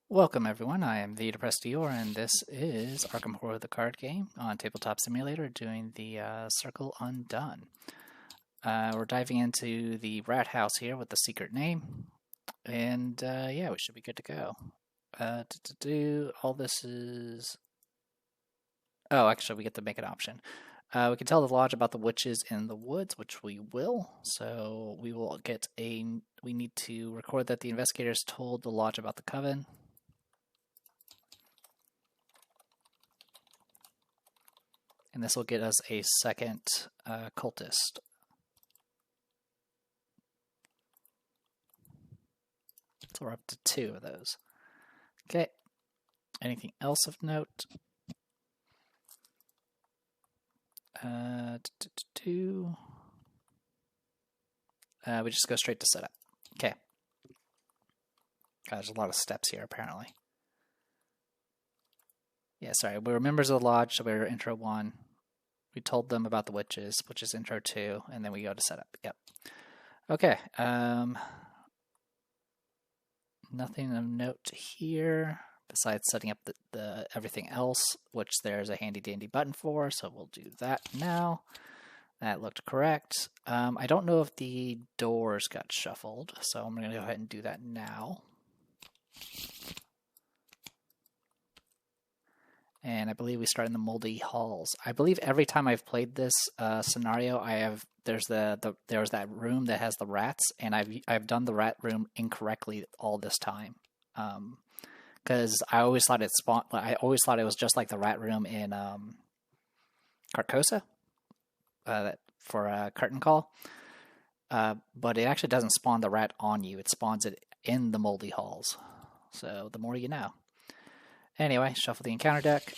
Welcome everyone, I am the Depressed Dior, and this is Arkham Horror the card game on Tabletop Simulator doing the Circle Undone. We're diving into the rat house here with the secret name, and yeah, we should be good to go. All this is... Oh, actually we get to make an option. We can tell the lodge about the witches in the woods, which we will. So we will get we need to record that the investigators told the lodge about the coven. And this will get us a second cultist. So we're up to 2 of those. Okay. Anything else of note? We just go straight to setup. Okay. God, there's a lot of steps here, apparently. Yeah, sorry. We were members of the lodge, so we were intro 1. We told them about the witches, which is intro 2, and then we go to setup. Yep. Okay. Nothing of note here besides setting up the everything else, which there's a handy dandy button for, so we'll do that now. That looked correct. I don't know if the doors got shuffled, so I'm going to go ahead and do that now. And I believe we start in the moldy halls. I believe every time I've played this scenario, there's that room that has the rats, and I've done the rat room incorrectly all this time, because I always thought it was just like the rat room in Carcosa for a curtain call, but it actually doesn't spawn the rat on you; it spawns it in the moldy halls. So the more you know. Anyway, shuffle the encounter deck.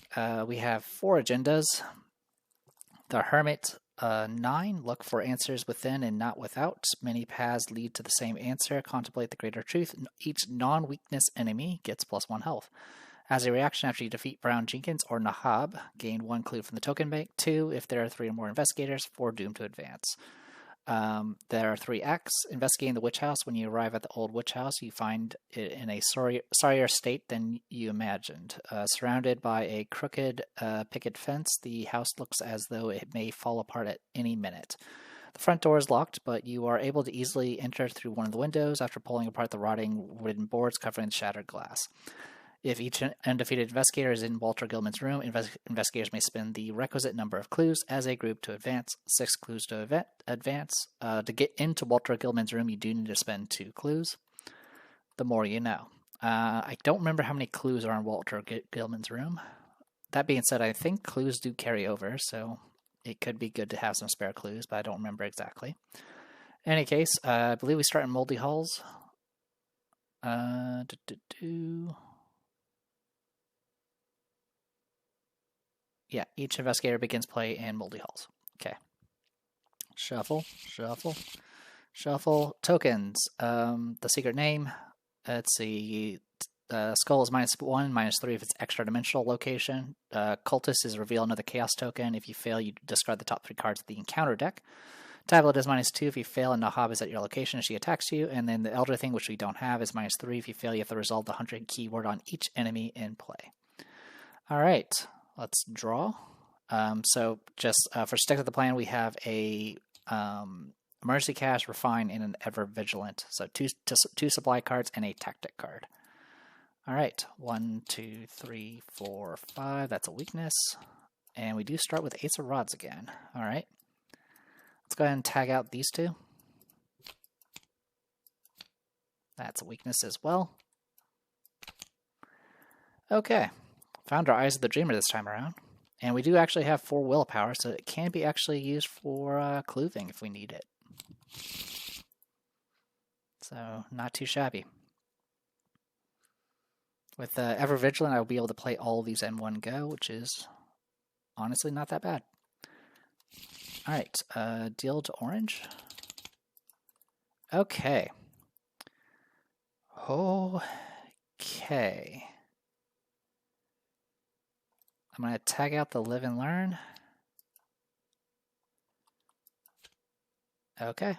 We have 4 agendas. The Hermit, 9. Look for answers within and not without. Many paths lead to the same answer. Contemplate the greater truth. Each non-weakness enemy gets +1 health. As a reaction, after you defeat Brown Jenkins or Nahab, gain 1 clue from the token bank. 2, if there are 3 or more investigators. 4, doomed to advance. There are 3 acts. Investigating the witch house. When you arrive at the old witch house, you find it in a sorrier state than you imagined. Surrounded by a crooked picket fence, the house looks as though it may fall apart at any minute. The front door is locked, but you are able to easily enter through one of the windows after pulling apart the rotting wooden boards covering the shattered glass. If each undefeated investigator is in Walter Gilman's room, investigators may spend the requisite number of clues as a group to advance. 6 clues to advance. To get into Walter Gilman's room, you do need to spend 2 clues. The more you know. I don't remember how many clues are in Walter Gilman's room. That being said, I think clues do carry over, so it could be good to have some spare clues, but I don't remember exactly. In any case, I believe we start in Moldy Halls. Yeah, each investigator begins play in Moldy Halls. Okay. Shuffle, shuffle, shuffle. Tokens. The secret name. Let's see. Skull is -1, -3 if it's extra dimensional location. Cultist is reveal another chaos token. If you fail, you discard the top 3 cards of the encounter deck. Tablet is -2 if you fail and Nahab is at your location and she attacks you. And then the Elder Thing, which we don't have, is -3. If you fail, you have to resolve the 100 keyword on each enemy in play. All right. Let's draw. So just for stick to the plan, we have a emergency cache, refine, and an ever vigilant. So 2 supply cards and a tactic card. All right, 1, 2, 3, 4, 5. That's a weakness, and we do start with Ace of Rods again. All right, let's go ahead and tag out these 2. That's a weakness as well. Okay. Found our Eyes of the Dreamer this time around. And we do actually have 4 willpower, so it can be actually used for clothing if we need it. So, not too shabby. With Ever Vigilant, I'll be able to play all of these in one go, which is honestly not that bad. Alright, deal to orange. Okay. Okay. I'm going to tag out the Live and Learn. Okay.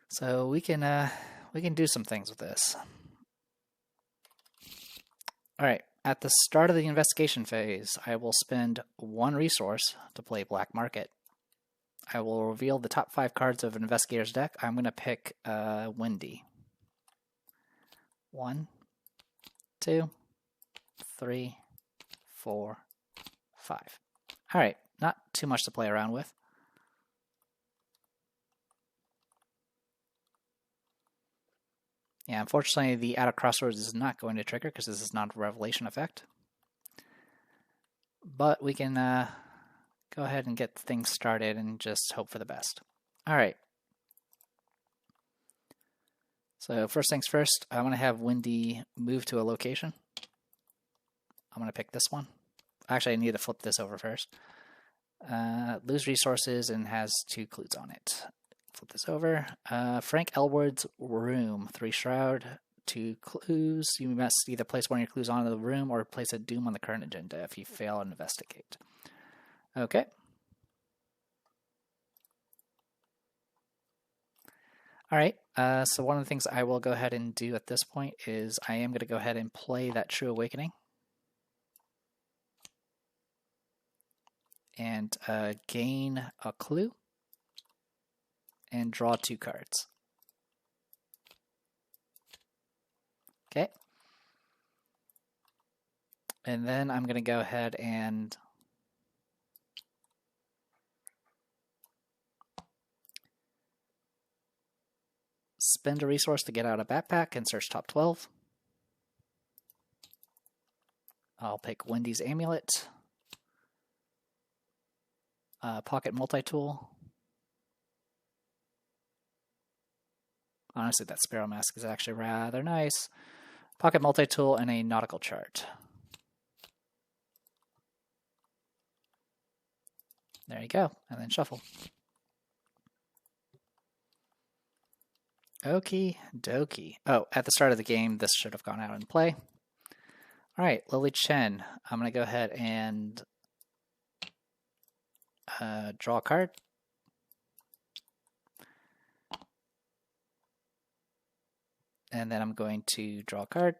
So we can we can do some things with this. Alright, at the start of the investigation phase, I will spend 1 resource to play Black Market. I will reveal the top 5 cards of an Investigator's deck. I'm going to pick Windy. 1, 2, 3, 4, 5. Alright, not too much to play around with. Yeah, unfortunately, the Out of Crossroads is not going to trigger because this is not a Revelation effect. But we can go ahead and get things started and just hope for the best. Alright. So first things first, I want to have Windy move to a location. I'm going to pick this one. Actually, I need to flip this over first. Lose resources and has 2 clues on it. Flip this over. Frank Elwood's room, 3 shroud, 2 clues. You must either place one of your clues onto the room or place a doom on the current agenda if you fail to investigate. Okay. Alright, so one of the things I will go ahead and do at this point is I am going to go ahead and play that True Awakening. And gain a clue. And draw 2 cards. Okay. And then I'm going to go ahead and spend a resource to get out a backpack and search top 12. I'll pick Windy's Amulet. Pocket Multi-Tool. Honestly, that Sparrow Mask is actually rather nice. Pocket Multi-Tool and a Nautical Chart. There you go, and then shuffle. Okie dokie. Oh, at the start of the game, this should have gone out in play. Alright, Lily Chen. I'm going to go ahead and draw a card. And then I'm going to draw a card.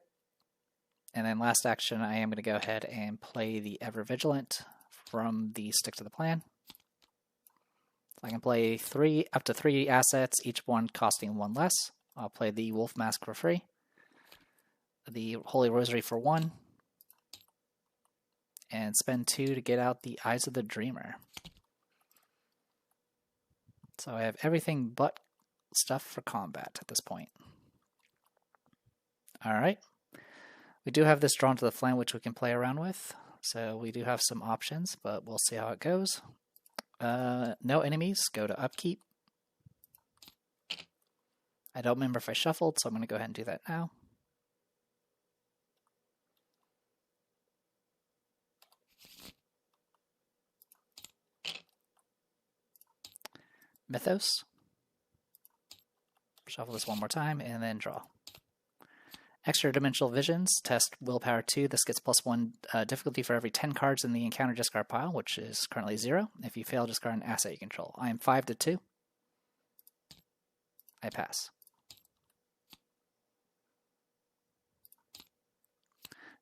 And then last action, I am going to go ahead and play the Ever Vigilant from the Stick to the Plan. I can play up to 3 assets, each one costing 1 less. I'll play the Wolf Mask for free. The Holy Rosary for 1. And spend 2 to get out the Eyes of the Dreamer. So I have everything but stuff for combat at this point. Alright. We do have this Drawn to the Flame, which we can play around with. So we do have some options, but we'll see how it goes. No enemies, go to Upkeep. I don't remember if I shuffled, so I'm going to go ahead and do that now. Mythos. Shuffle this one more time, and then draw. Extra Dimensional Visions, test Willpower 2. This gets +1 difficulty for every 10 cards in the encounter discard pile, which is currently 0. If you fail, discard an asset you control. I am 5 to 2. I pass.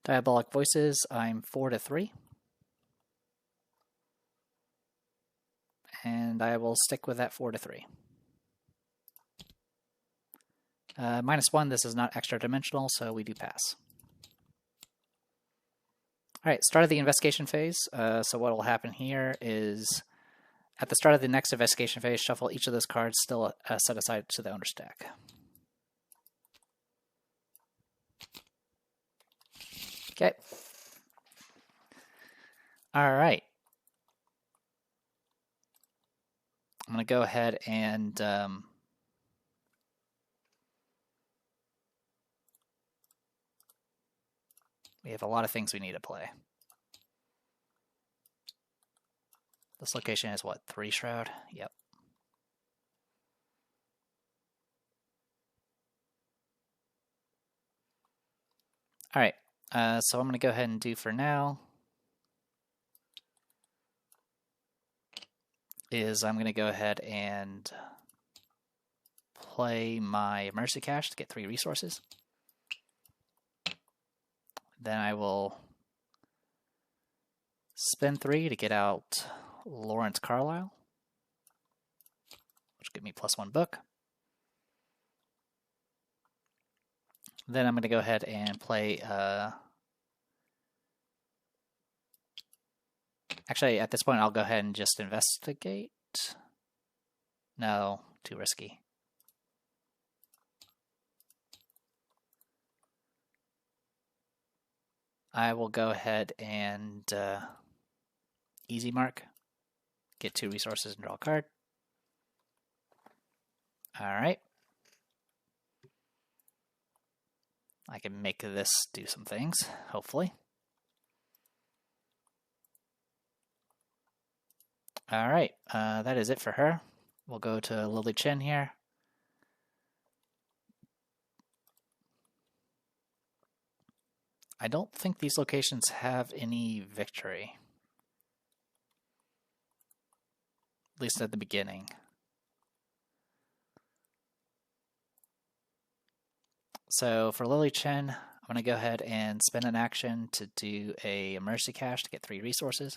Diabolic Voices, I'm 4 to 3. And I will stick with that 4 to 3. -1, this is not extra dimensional, so we do pass. Alright, start of the investigation phase. So what will happen here is, at the start of the next investigation phase, shuffle each of those cards still set aside to the owner's deck. Okay. Alright. I'm going to go ahead and we have a lot of things we need to play. This location is what, 3 shroud? Yep. Alright, so I'm going to go ahead and do for now is I'm going to go ahead and play my Mercy Cache to get 3 resources. Then I will spend 3 to get out Lawrence Carlisle, which will give me +1 book. Then I'm going to go ahead and play... Actually, at this point, I'll go ahead and just investigate. No, too risky. I will go ahead and easy mark, get 2 resources and draw a card. Alright. I can make this do some things, hopefully. Alright, that is it for her. We'll go to Lily Chen here. I don't think these locations have any victory. At least at the beginning. So for Lily Chen, I'm going to go ahead and spend an action to do a Mercy Cache to get 3 resources.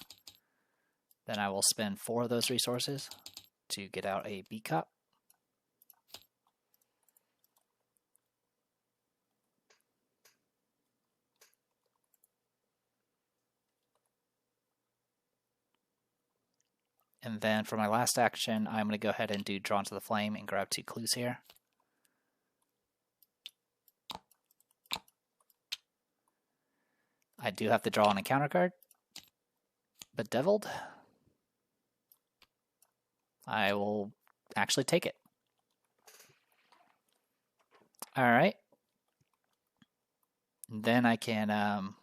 Then I will spend 4 of those resources to get out a B Cup. And then for my last action, I'm going to go ahead and do Drawn to the Flame and grab 2 clues here. I do have to draw an encounter card. Bedeviled. I will actually take it. Alright. Then I can...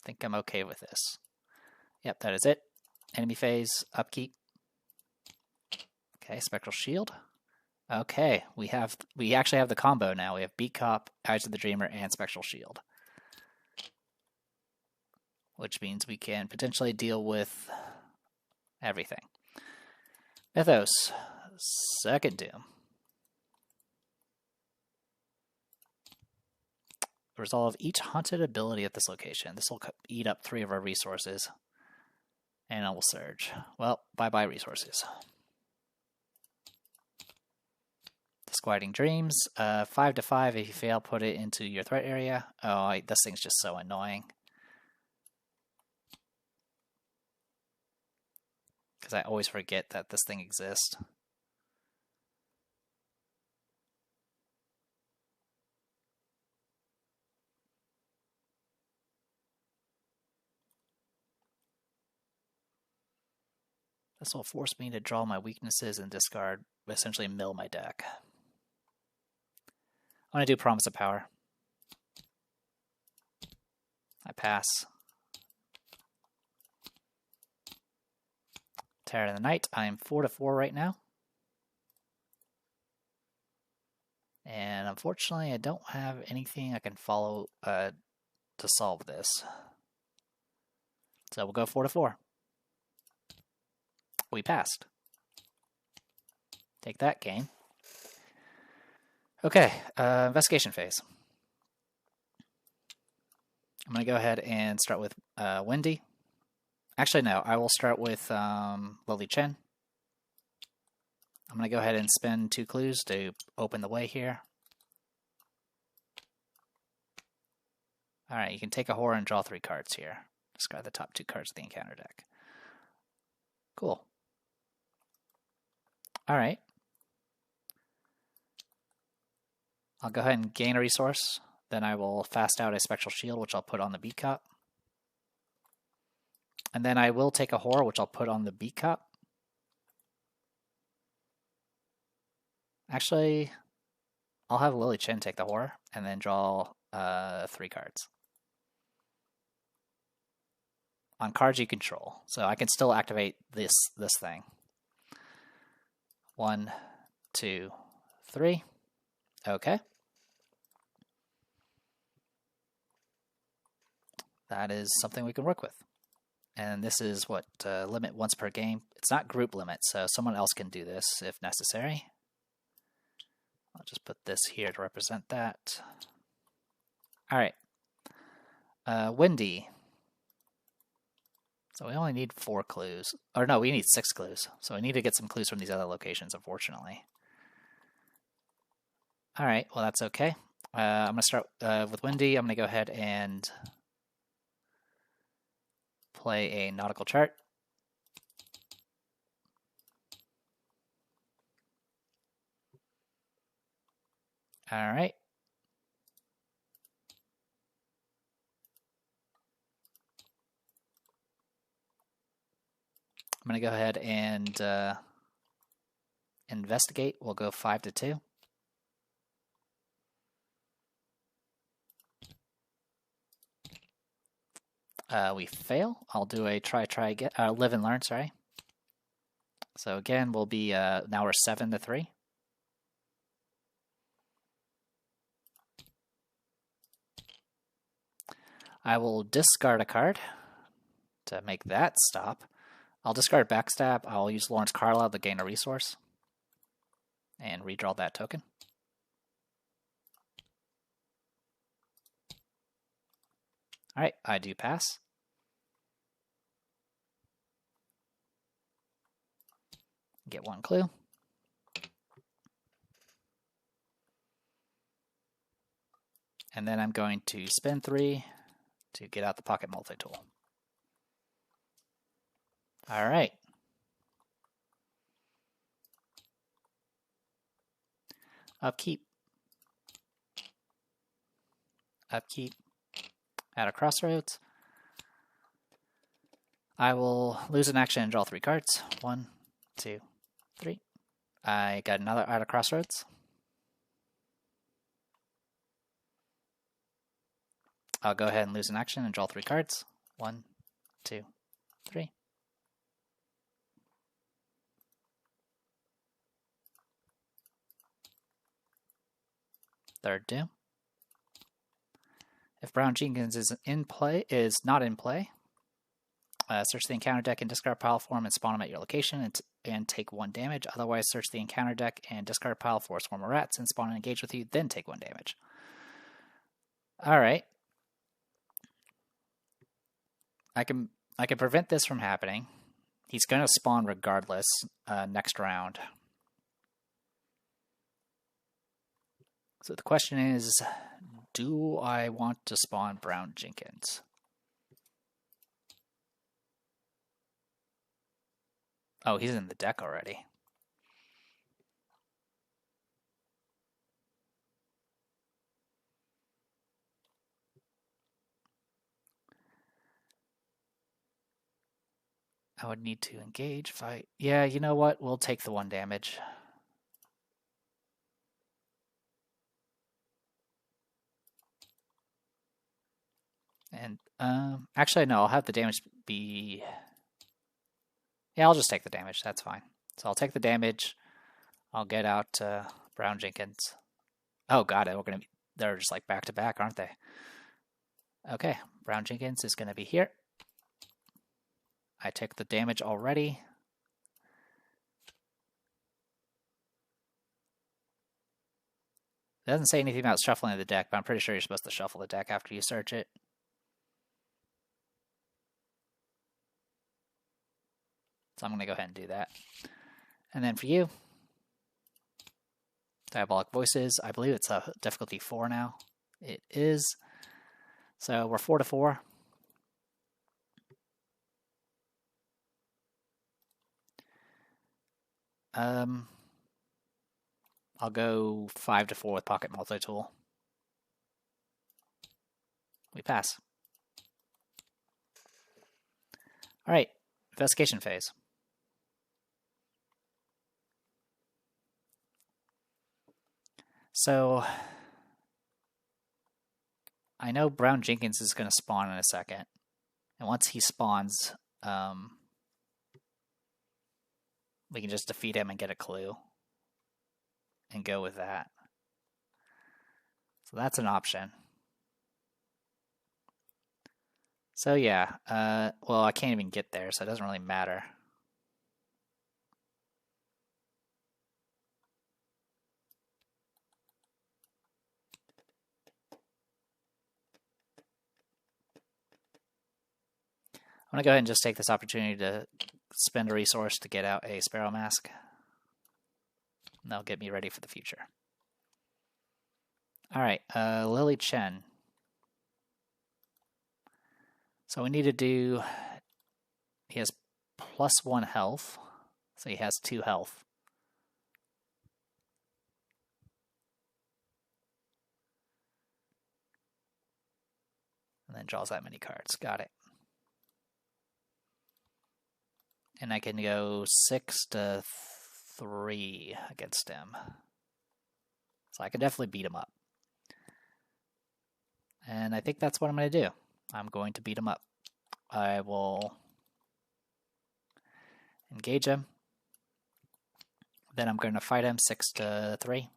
think I'm okay with this. Yep, that is it. Enemy phase, upkeep. Okay, Spectral Shield. Okay, we actually have the combo now. We have Beat Cop, Eyes of the Dreamer, and Spectral Shield. Which means we can potentially deal with everything. Mythos, second Doom. Resolve each haunted ability at this location. This will eat up 3 of our resources. And I will surge. Well, bye-bye resources. Disquieting Dreams. 5/5. If you fail, put it into your threat area. Oh, this thing's just so annoying. Because I always forget that this thing exists. This will force me to draw my weaknesses and discard, essentially mill my deck. I'm going to do Promise of Power. I pass. Terror in the Night. I am 4/4 right now. And unfortunately, I don't have anything I can follow to solve this. So we'll go 4/4. We passed. Take that, game. Okay, investigation phase. I'm going to go ahead and start with Wendy. Actually, no, I will start with Lily Chen. I'm going to go ahead and spend 2 clues to open the way here. Alright, you can take a horror and draw 3 cards here. Discard the top 2 cards of the encounter deck. Cool. Alright. I'll go ahead and gain a resource. Then I will fast out a Spectral Shield, which I'll put on the B Cup. And then I will take a horror, which I'll put on the B Cup. Actually, I'll have Lily Chen take the horror, and then draw 3 cards. On cards you control. So I can still activate this thing. 1, 2, 3. Okay. That is something we can work with. And this is what limit once per game. It's not group limit, so someone else can do this if necessary. I'll just put this here to represent that. All right. Windy. So we only need 4 clues. Or no, we need 6 clues. So we need to get some clues from these other locations, unfortunately. All right, well, that's okay. I'm going to start with Windy. I'm going to go ahead and play a nautical chart. All right. I'm going to go ahead and investigate. We'll go 5 to 2. We fail. I'll do a try again. Live and learn, sorry. So again, we'll be, now we're 7 to 3. I will discard a card to make that stop. I'll discard Backstab. I'll use Lawrence Carlisle to gain a resource and redraw that token. All right, I do pass. Get 1 clue. And then I'm going to spend 3 to get out the pocket multi-tool. All right. Upkeep. Upkeep. At a crossroads. I will lose an action and draw 3 cards. 1, 2, 3. I got another at a crossroads. I'll go ahead and lose an action and draw 3 cards. 1, 2, 3. Third doom. If Brown Jenkins is not in play, search the encounter deck and discard pile form and spawn them at your location and take 1 damage. Otherwise, search the encounter deck and discard pile for a swarm of rats and spawn and engage with you, then take 1 damage. All right. I can prevent this from happening. He's going to spawn regardless next round. So the question is, do I want to spawn Brown Jenkins? Oh, he's in the deck already. I would need to engage, fight. Yeah, you know what? We'll take the 1 damage. And actually, no, I'll have the damage be... Yeah, I'll just take the damage. That's fine. So I'll take the damage. I'll get out Brown Jenkins. Oh, got it. They're just like back to back, aren't they? Okay, Brown Jenkins is going to be here. I took the damage already. It doesn't say anything about shuffling the deck, but I'm pretty sure you're supposed to shuffle the deck after you search it. So I'm going to go ahead and do that. And then for you, Diabolic Voices. I believe it's a difficulty 4 now. It is. So we're 4 to 4. I'll go 5 to 4 with Pocket Multi-Tool. We pass. All right, investigation phase. So I know Brown Jenkins is going to spawn in a second. And once he spawns, we can just defeat him and get a clue. And go with that. So that's an option. So yeah, well, I can't even get there, so it doesn't really matter. I'm going to go ahead and just take this opportunity to spend a resource to get out a Sparrow Mask. And that'll get me ready for the future. Alright, Lily Chen. So we need to do... He has +1 health, so he has 2 health. And then draws that many cards. Got it. And I can go 6 to 3 against him. So I can definitely beat him up. And I think that's what I'm going to do. I'm going to beat him up. I will engage him. Then I'm going to fight him 6 to 3.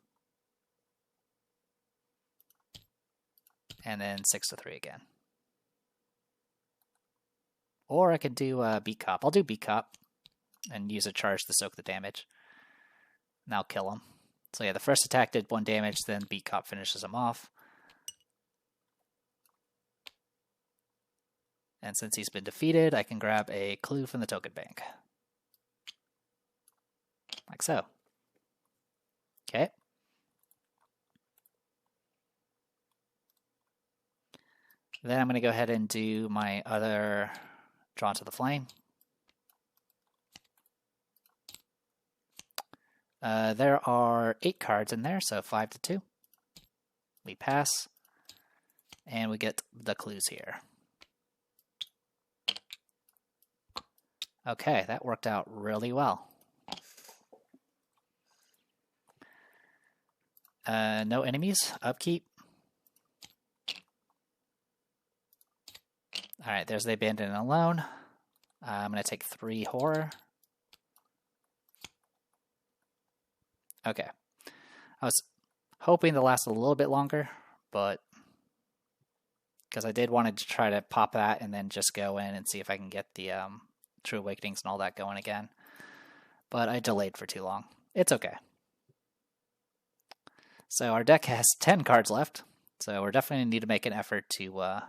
And then 6 to 3 again. Or I could do Beat Cop. I'll do Beat Cop and use a charge to soak the damage. And I'll kill him. So yeah, the first attack did 1 damage, then Beat Cop finishes him off. And since he's been defeated, I can grab a clue from the token bank. Like so. Okay. Then I'm going to go ahead and do my other Drawn to the Flame. There are 8 cards in there, so 5 to 2. We pass. And we get the clues here. Okay, that worked out really well. No enemies. Upkeep. Alright, there's the Abandoned and Alone. I'm going to take 3 Horror. Okay. I was hoping to last a little bit longer, but because I did want to try to pop that and then just go in and see if I can get the True Awakenings and all that going again. But I delayed for too long. It's okay. So our deck has 10 cards left, so we're definitely need to make an effort to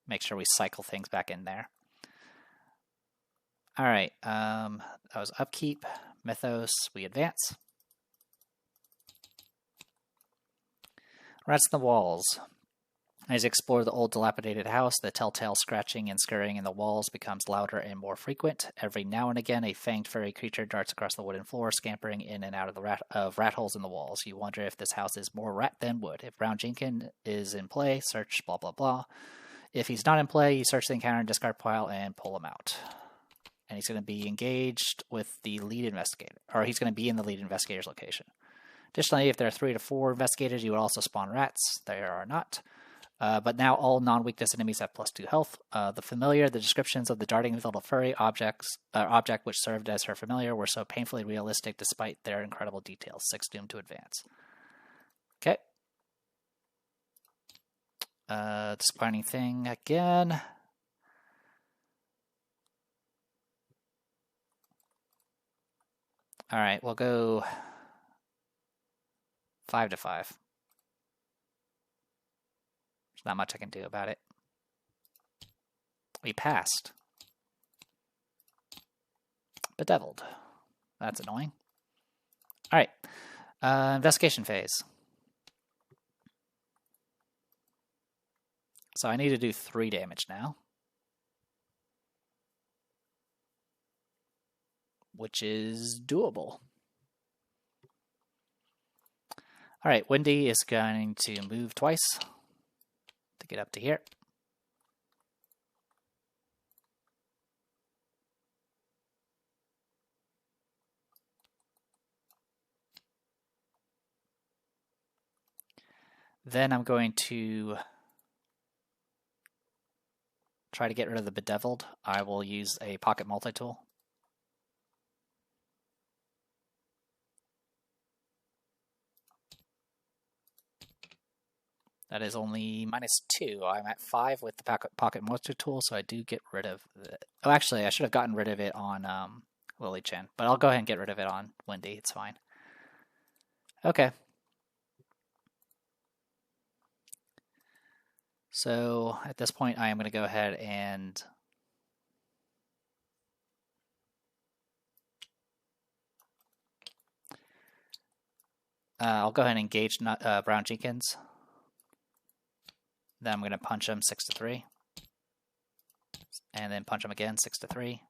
make sure we cycle things back in there. Alright, that was Upkeep, Mythos, we advance. Rats in the Walls. As you explore the old dilapidated house, the telltale scratching and scurrying in the walls becomes louder and more frequent. Every now and again, a fanged furry creature darts across the wooden floor, scampering in and out of the rat holes in the walls. You wonder if this house is more rat than wood. If Brown Jenkins is in play, search blah blah blah. If he's not in play, you search the encounter and discard pile and pull him out. And he's going to be engaged with the lead investigator, or he's going to be in the lead investigator's location. Additionally, if there are 3 to 4 investigators, you would also spawn rats. There are not. But now all non-weakness enemies have +2 health. The familiar, the descriptions of the darting little furry object which served as her familiar were so painfully realistic despite their incredible details. 6 doom to advance. Okay. Disappointing thing again. Alright, we'll go 5 to 5. There's not much I can do about it. We passed. Bedeviled. That's annoying. Alright. Investigation phase. So I need to do 3 damage now. Which is doable. Alright, Wendy is going to move twice to get up to here. Then I'm going to try to get rid of the Bedeviled. I will use a pocket multi-tool. That is only -2. I'm at 5 with the pocket multi-tool, so I do get rid of it. Oh, actually, I should have gotten rid of it on Lily Chen, but I'll go ahead and get rid of it on Wendy. It's fine. Okay. So at this point, I am going to go ahead and I'll go ahead and engage Brown Jenkins. Then I'm going to punch him 6-3. And then punch him again 6-3.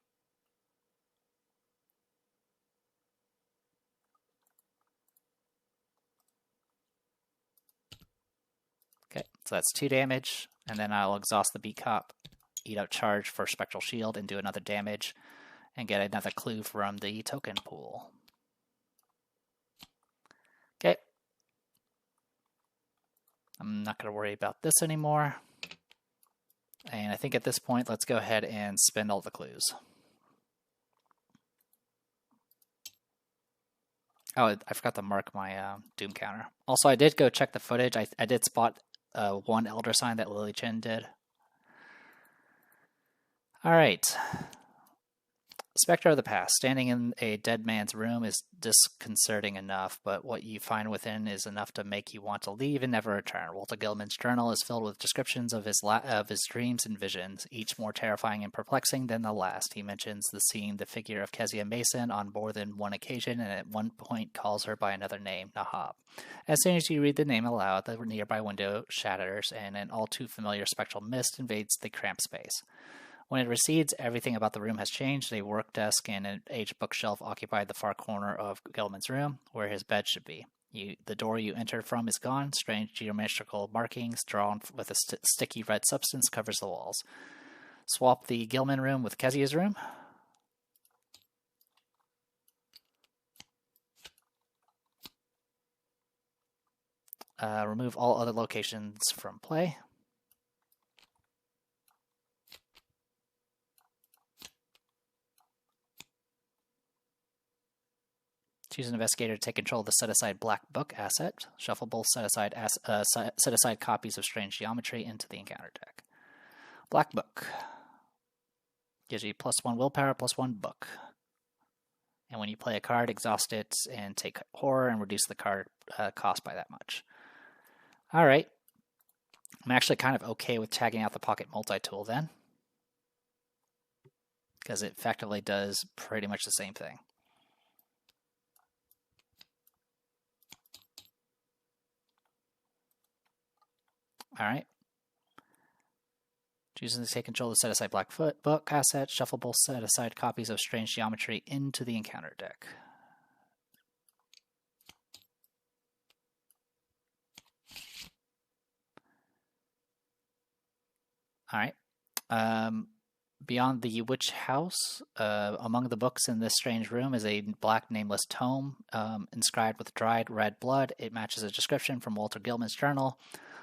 Okay, so that's 2 damage. And then I'll exhaust the Beat Cop, eat up charge for Spectral Shield, and do another damage. And get another clue from the token pool. Okay. I'm not going to worry about this anymore. And I think at this point, let's go ahead and spend all the clues. Oh, I forgot to mark my Doom counter. Also, I did go check the footage. I did spot one Elder Sign that Lily Chen did. All right. Spectre of the Past. Standing in a dead man's room is disconcerting enough, but what you find within is enough to make you want to leave and never return. Walter Gilman's journal is filled with descriptions of his dreams and visions, each more terrifying and perplexing than the last. He mentions seeing the figure of Kezia Mason on more than one occasion, and at one point calls her by another name, Nahab. As soon as you read the name aloud, the nearby window shatters, and an all too familiar spectral mist invades the cramped space. When it recedes, everything about the room has changed. A work desk and an aged bookshelf occupy the far corner of Gilman's room, where his bed should be. The door you entered from is gone. Strange geometrical markings drawn with a sticky red substance covers the walls. Swap the Gilman room with Kezia's room. Remove all other locations from play. Choose an investigator to take control of the set-aside Black Book asset. Shuffle both set-aside copies of Strange Geometry into the encounter deck. Black Book gives you +1 willpower, +1 book. And when you play a card, exhaust it and take horror and reduce the card cost by that much. Alright. I'm actually kind of okay with tagging out the pocket multi-tool then, because it effectively does pretty much the same thing. Alright. Choosing to take control of the set-aside Black Book asset, shuffle both set-aside copies of Strange Geometry into the encounter deck. Alright. Beyond the Witch House, among the books in this strange room is a black nameless tome inscribed with dried red blood. It matches a description from Walter Gilman's journal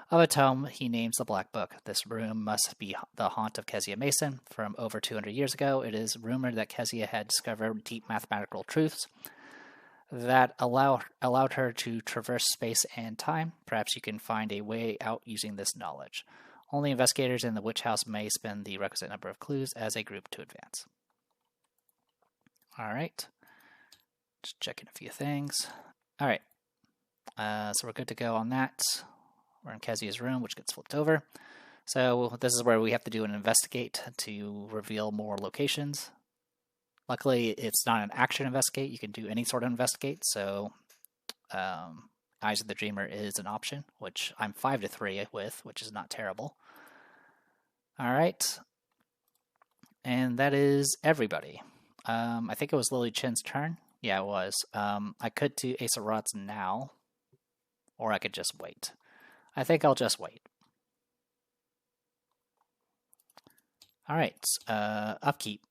of a tome he names the Black Book. This room must be the haunt of Kezia Mason. From over 200 years ago, it is rumored that Kezia had discovered deep mathematical truths that allowed her to traverse space and time. Perhaps you can find a way out using this knowledge. Only investigators in the Witch House may spend the requisite number of clues as a group to advance. Alright. Just checking a few things. Alright. So we're good to go on that. We're in Kezia's room, which gets flipped over. So this is where we have to do an investigate to reveal more locations. Luckily, it's not an action investigate. You can do any sort of investigate. So Eyes of the Dreamer is an option, which I'm 5-3 with, which is not terrible. All right. And that is everybody. I think it was Lily Chen's turn. Yeah, it was. I could do Ace of Rods now, or I could just wait. I think I'll just wait. All right, upkeep.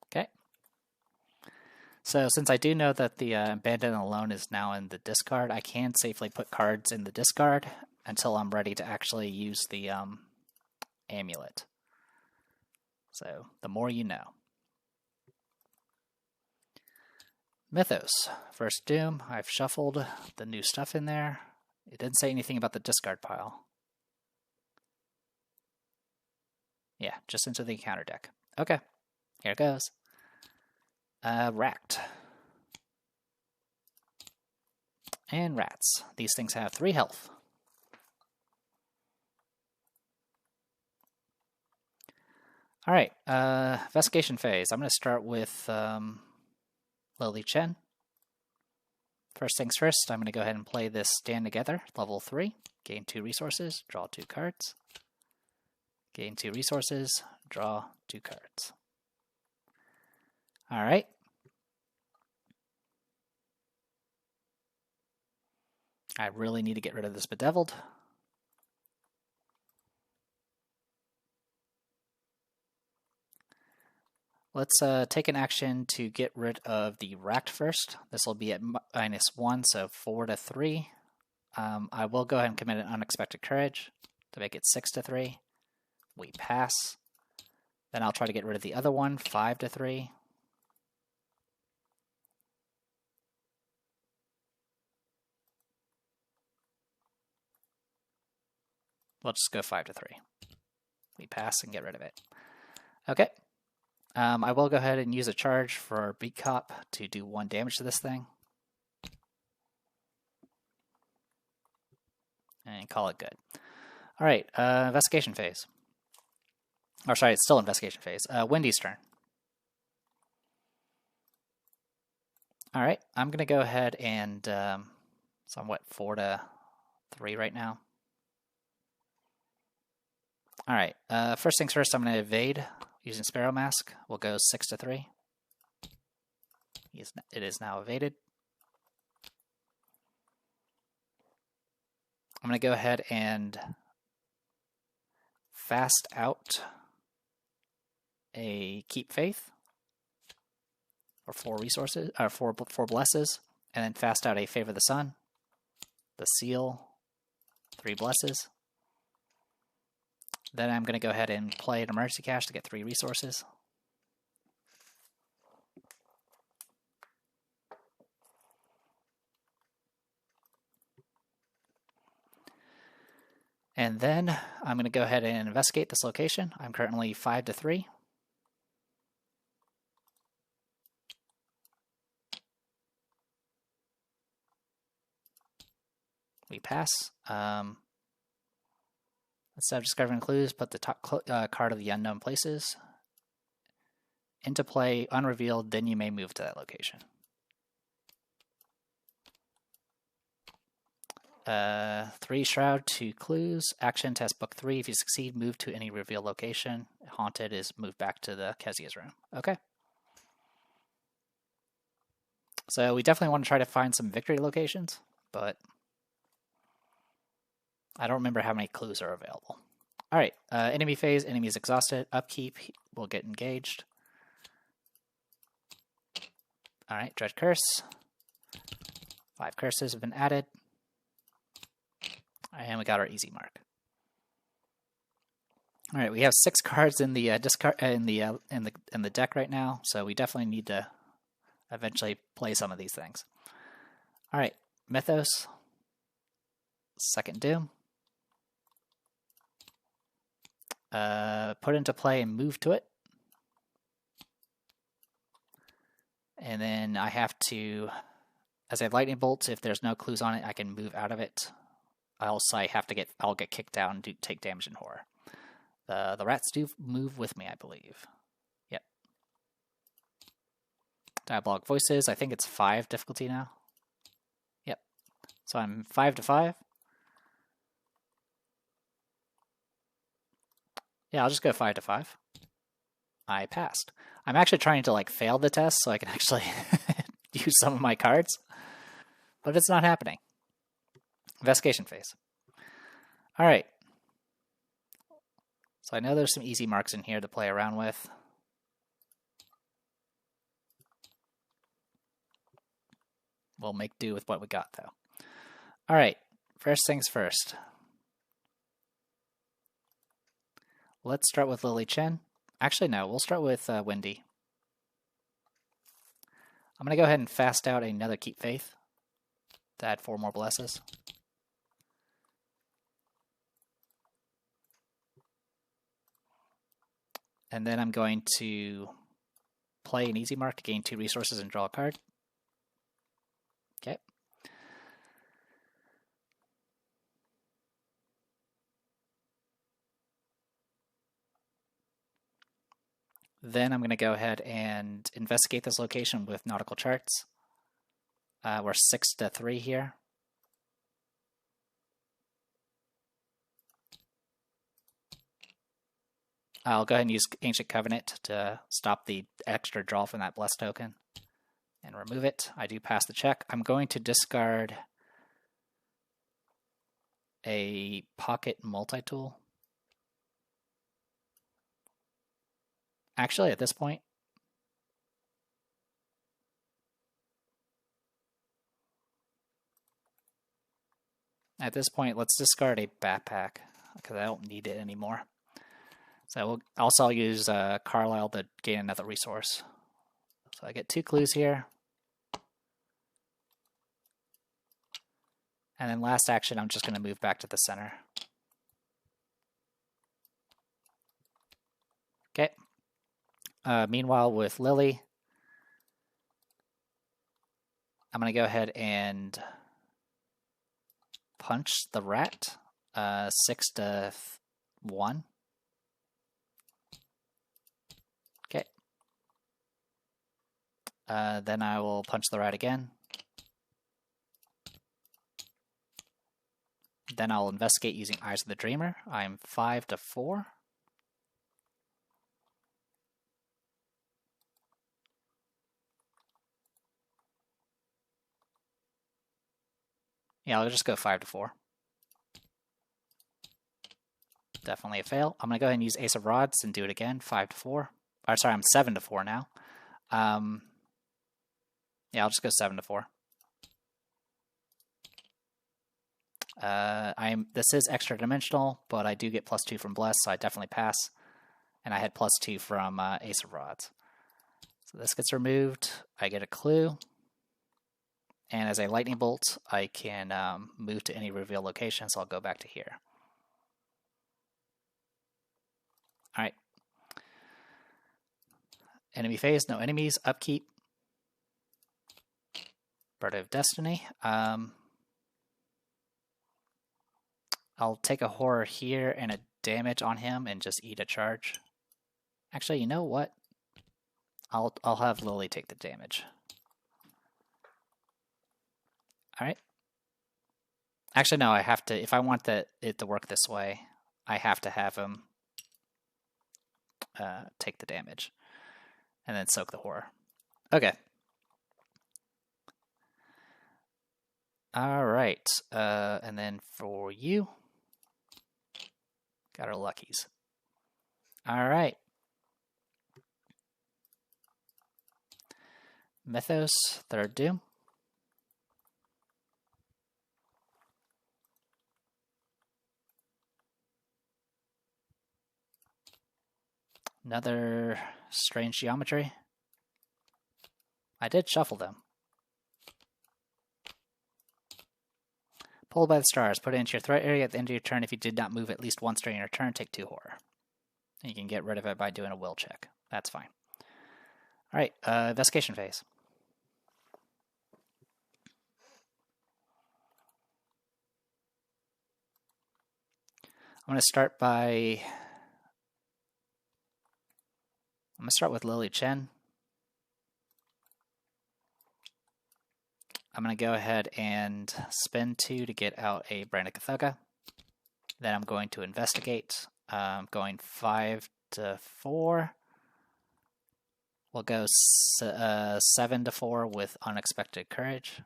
Okay. So since I do know that the Abandon Alone is now in the discard, I can safely put cards in the discard until I'm ready to actually use the amulet. So the more you know. Mythos. First Doom. I've shuffled the new stuff in there. It didn't say anything about the discard pile. Yeah, just into the encounter deck. Okay, here it goes. Racked. And rats. These things have 3 health. Alright, investigation phase. I'm going to start with Lily Chen. First things first, I'm going to go ahead and play this Stand Together, level 3. Gain 2 resources, draw 2 cards. Gain 2 resources, draw 2 cards. Alright. I really need to get rid of this Bedeviled. Let's take an action to get rid of the Racked first. This will be at -1, so 4 to 3. I will go ahead and commit an Unexpected Courage to make it 6 to 3. We pass. Then I'll try to get rid of the other one, 5 to 3. We'll just go 5 to 3. We pass and get rid of it. Okay. I will go ahead and use a charge for Beat Cop to do 1 damage to this thing. And call it good. Alright, investigation phase. Or sorry, it's still investigation phase. Wendy's turn. Alright, I'm going to go ahead and... so I'm what, 4 to 3 right now? Alright, first things first, I'm going to evade using Sparrow Mask. We'll go 6 to 3. It is now evaded. I'm going to go ahead and fast out a Keep Faith for 4 resources, or 4 blesses, and then fast out a Favor the Sun, the Seal, 3 blesses. Then I'm going to go ahead and play an Emergency Cash to get 3 resources. And then I'm going to go ahead and investigate this location. I'm currently 5 to 3. We pass. Instead of discovering clues, put the top card of the unknown places into play, unrevealed, then you may move to that location. 3 Shroud, 2 clues. Action, test book 3. If you succeed, move to any revealed location. Haunted is moved back to the Kezia's room. Okay. So we definitely want to try to find some victory locations, but I don't remember how many clues are available. Alright, enemy phase, enemy is exhausted. Upkeep will get engaged. Alright, Dread Curse. 5 curses have been added. And we got our easy mark. Alright, we have 6 cards in the discard in the deck right now, so we definitely need to eventually play some of these things. Alright, Mythos. Second Doom. Put into play and move to it. And then I have to, as I have lightning bolts, if there's no clues on it, I can move out of it. Else I'll get kicked out and take damage in horror. The rats do move with me, I believe. Yep. Diabolic Voices, I think it's 5 difficulty now. Yep. So I'm 5 to 5. Yeah, I'll just go 5 to 5. I passed. I'm actually trying to fail the test so I can actually use some of my cards, but it's not happening. Investigation phase. All right. So I know there's some easy marks in here to play around with. We'll make do with what we got, though. All right. First things first. Let's start with Lily Chen. Actually, no. We'll start with Wendy. I'm going to go ahead and fast out another Keep Faith to add 4 more blesses. And then I'm going to play an easy mark to gain 2 resources and draw a card. Okay. Then I'm going to go ahead and investigate this location with nautical charts. We're 6-3 here. I'll go ahead and use Ancient Covenant to stop the extra draw from that Bless token and remove it. I do pass the check. I'm going to discard a Pocket Multi-Tool. Actually, at this point, let's discard a backpack because I don't need it anymore. So I'll use Carlisle to gain another resource. So I get 2 clues here. And then last action, I'm just going to move back to the center. Okay. Meanwhile, with Lily, I'm going to go ahead and punch the rat. 6-1. Okay. Then I will punch the rat again. Then I'll investigate using Eyes of the Dreamer. I'm 5-4. Yeah, I'll just go 5-4. Definitely a fail. I'm going to go ahead and use Ace of Rods and do it again, 5-4. Or sorry, I'm 7-4 now. Yeah, I'll just go 7-4. This is extra dimensional, but I do get +2 from Bless, so I definitely pass. And I had +2 from Ace of Rods. So this gets removed. I get a clue. And as a lightning bolt, I can move to any reveal location, so I'll go back to here. All right. Enemy phase, no enemies. Upkeep. Bird of Destiny. I'll take a horror here and a damage on him and just eat a charge. Actually, you know what? I'll have Lily take the damage. All right. Actually, no, I have to, if I want it to work this way, I have to have him take the damage and then soak the horror. Okay. All right. And then for you, got our luckies. All right. Mythos, Third Doom. Another strange geometry. I did shuffle them. Pulled by the stars. Put it into your threat area at the end of your turn. If you did not move at least once during your turn, take 2 horror. And you can get rid of it by doing a will check. That's fine. All right, investigation phase. I'm going to start with Lily Chen. I'm going to go ahead and spend 2 to get out a Brand of Kathoka. Then I'm going to investigate. Going 5-4. We'll go 7-4 with Unexpected Courage.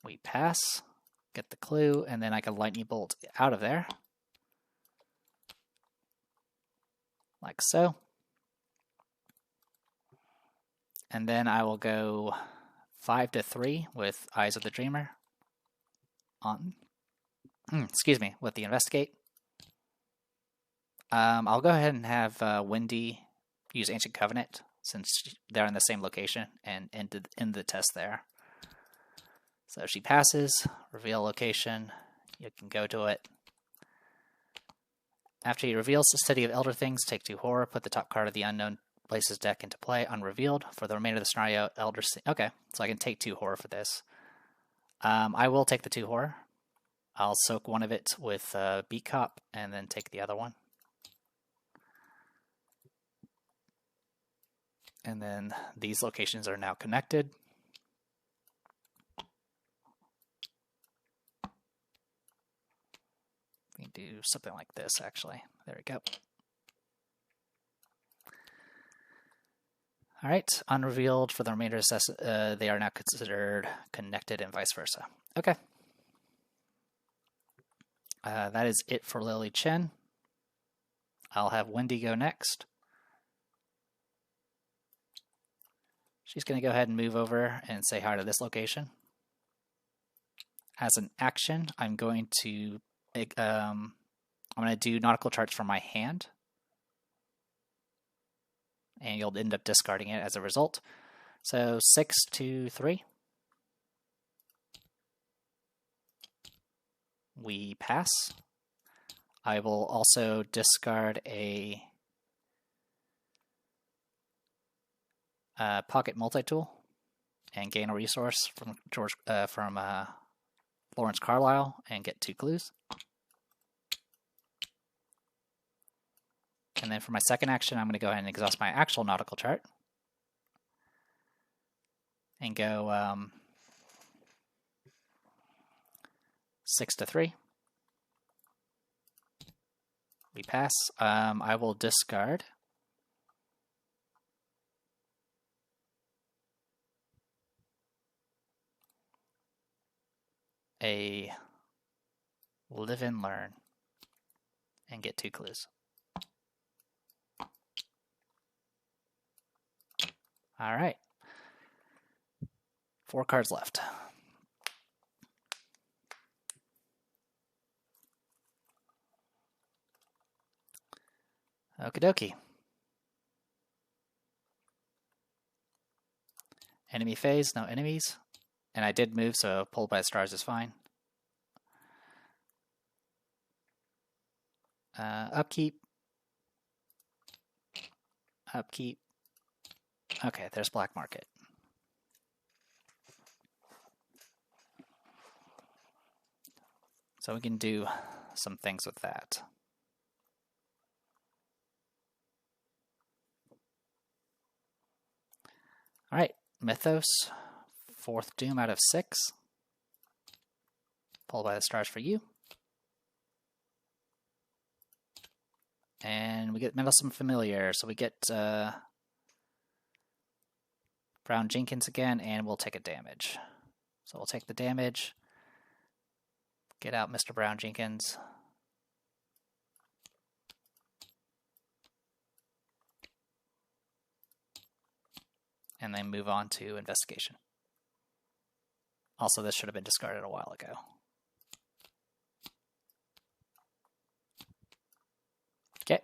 We pass, get the clue, and then I can lightning bolt out of there. Like so. And then I will go 5-3 with Eyes of the Dreamer on, excuse me, with the Investigate. I'll go ahead and have Wendy use Ancient Covenant since they're in the same location, and end the test there. So she passes, reveal location, you can go to it. After he reveals the City of Elder Things, take 2 horror, put the top card of the Unknown Places deck into play, unrevealed. For the remainder of the scenario, okay, so I can take 2 horror for this. I will take the 2 horror. I'll soak one of it with Beat Cop, and then take the other one. And then these locations are now connected. We can do something like this, actually. There we go. All right, unrevealed for the remainder of they are now considered connected and vice versa. Okay. That is it for Lily Chen. I'll have Wendy go next. She's going to go ahead and move over and say hi to this location. As an action, I'm going to do nautical charts from my hand, and you'll end up discarding it as a result. So 6 to 3. We pass. I will also discard a pocket multi-tool and gain a resource from Lawrence Carlisle and get 2 clues. And then for my second action, I'm going to go ahead and exhaust my actual nautical chart and go 6 to 3. We pass. I will discard a live and learn and get 2 clues. All right. 4 cards left. Okie dokie. Enemy phase, no enemies. And I did move, so pulled by the stars is fine. Upkeep. Upkeep. Okay, there's black market. So we can do some things with that. All right, Mythos, 4th Doom out of 6. Pulled by the stars for you. And we get Meddlesome Familiar, so we get Brown Jenkins again, and we'll take a damage. So we'll take the damage. Get out Mr. Brown Jenkins. And then move on to investigation. Also, this should have been discarded a while ago. Okay.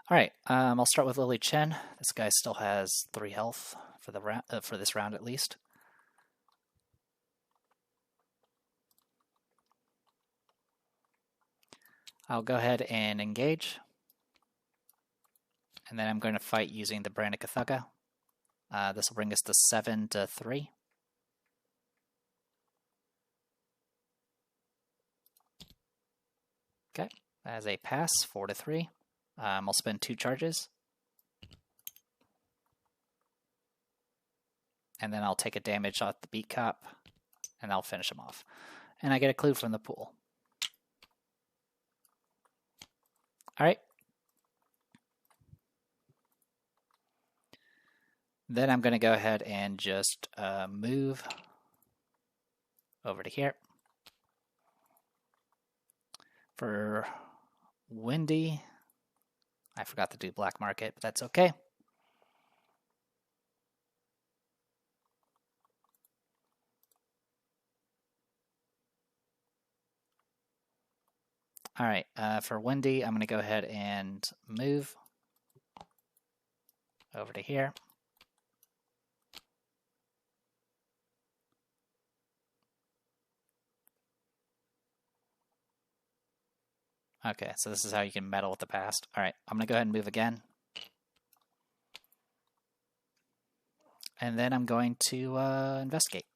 All right, I'll start with Lily Chen. This guy still has 3 health for the round, for this round at least. I'll go ahead and engage. And then I'm going to fight using the Brand of Cthugga. This will bring us to 7 to 3. Okay, as a pass, 4 to 3. I'll spend 2 charges. And then I'll take a damage off the Beat Cop, and I'll finish him off. And I get a clue from the pool. All right. Then I'm going to go ahead and just move over to here. For Wendy, I forgot to do black market, but that's okay. All right, for Windy, I'm going to go ahead and move over to here. Okay, so this is how you can meddle with the past. All right, I'm going to go ahead and move again. And then I'm going to investigate.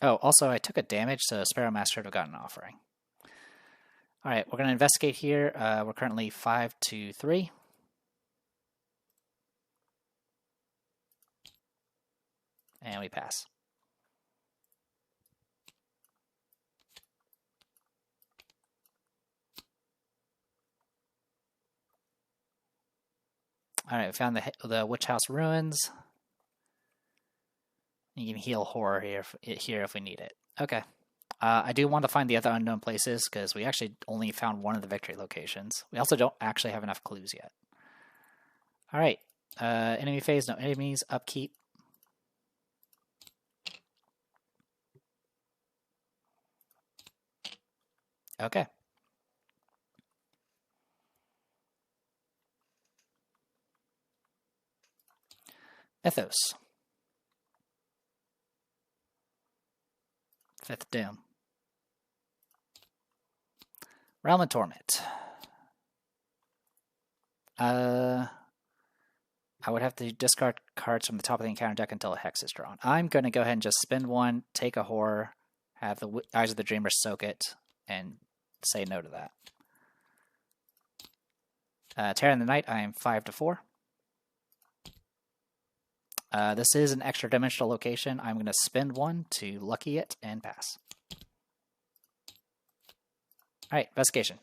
Oh, also I took a damage, so Sparrow Master would have gotten an offering. All right, we're going to investigate here. We're currently 5-3. And we pass. All right, we found the Witch House Ruins. You can heal horror here if we need it. Okay. I do want to find the other unknown places because we actually only found one of the victory locations. We also don't actually have enough clues yet. All right. Enemy phase, no enemies. Upkeep. Okay. Mythos. Fifth Doom. Realm of Torment. I would have to discard cards from the top of the encounter deck until a Hex is drawn. I'm going to go ahead and just spend one, take a horror, have the Eyes of the Dreamer soak it, and say no to that. Terror in the Night, I am 5-4. This is an extra dimensional location. I'm going to spend one to lucky it and pass. All right, investigation.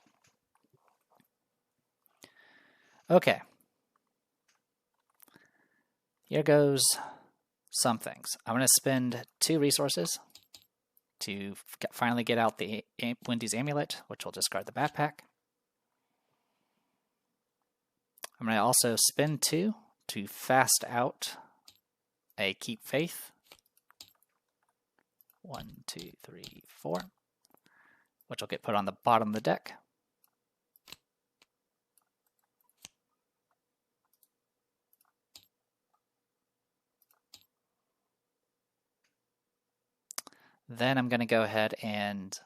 Okay. Here goes some things. I'm going to spend 2 resources to finally get out the Windy's Amulet, which will discard the backpack. I'm going to also spend 2 to fast out a Keep Faith. 1, 2, 3, 4. Which will get put on the bottom of the deck. Then I'm going to go ahead and,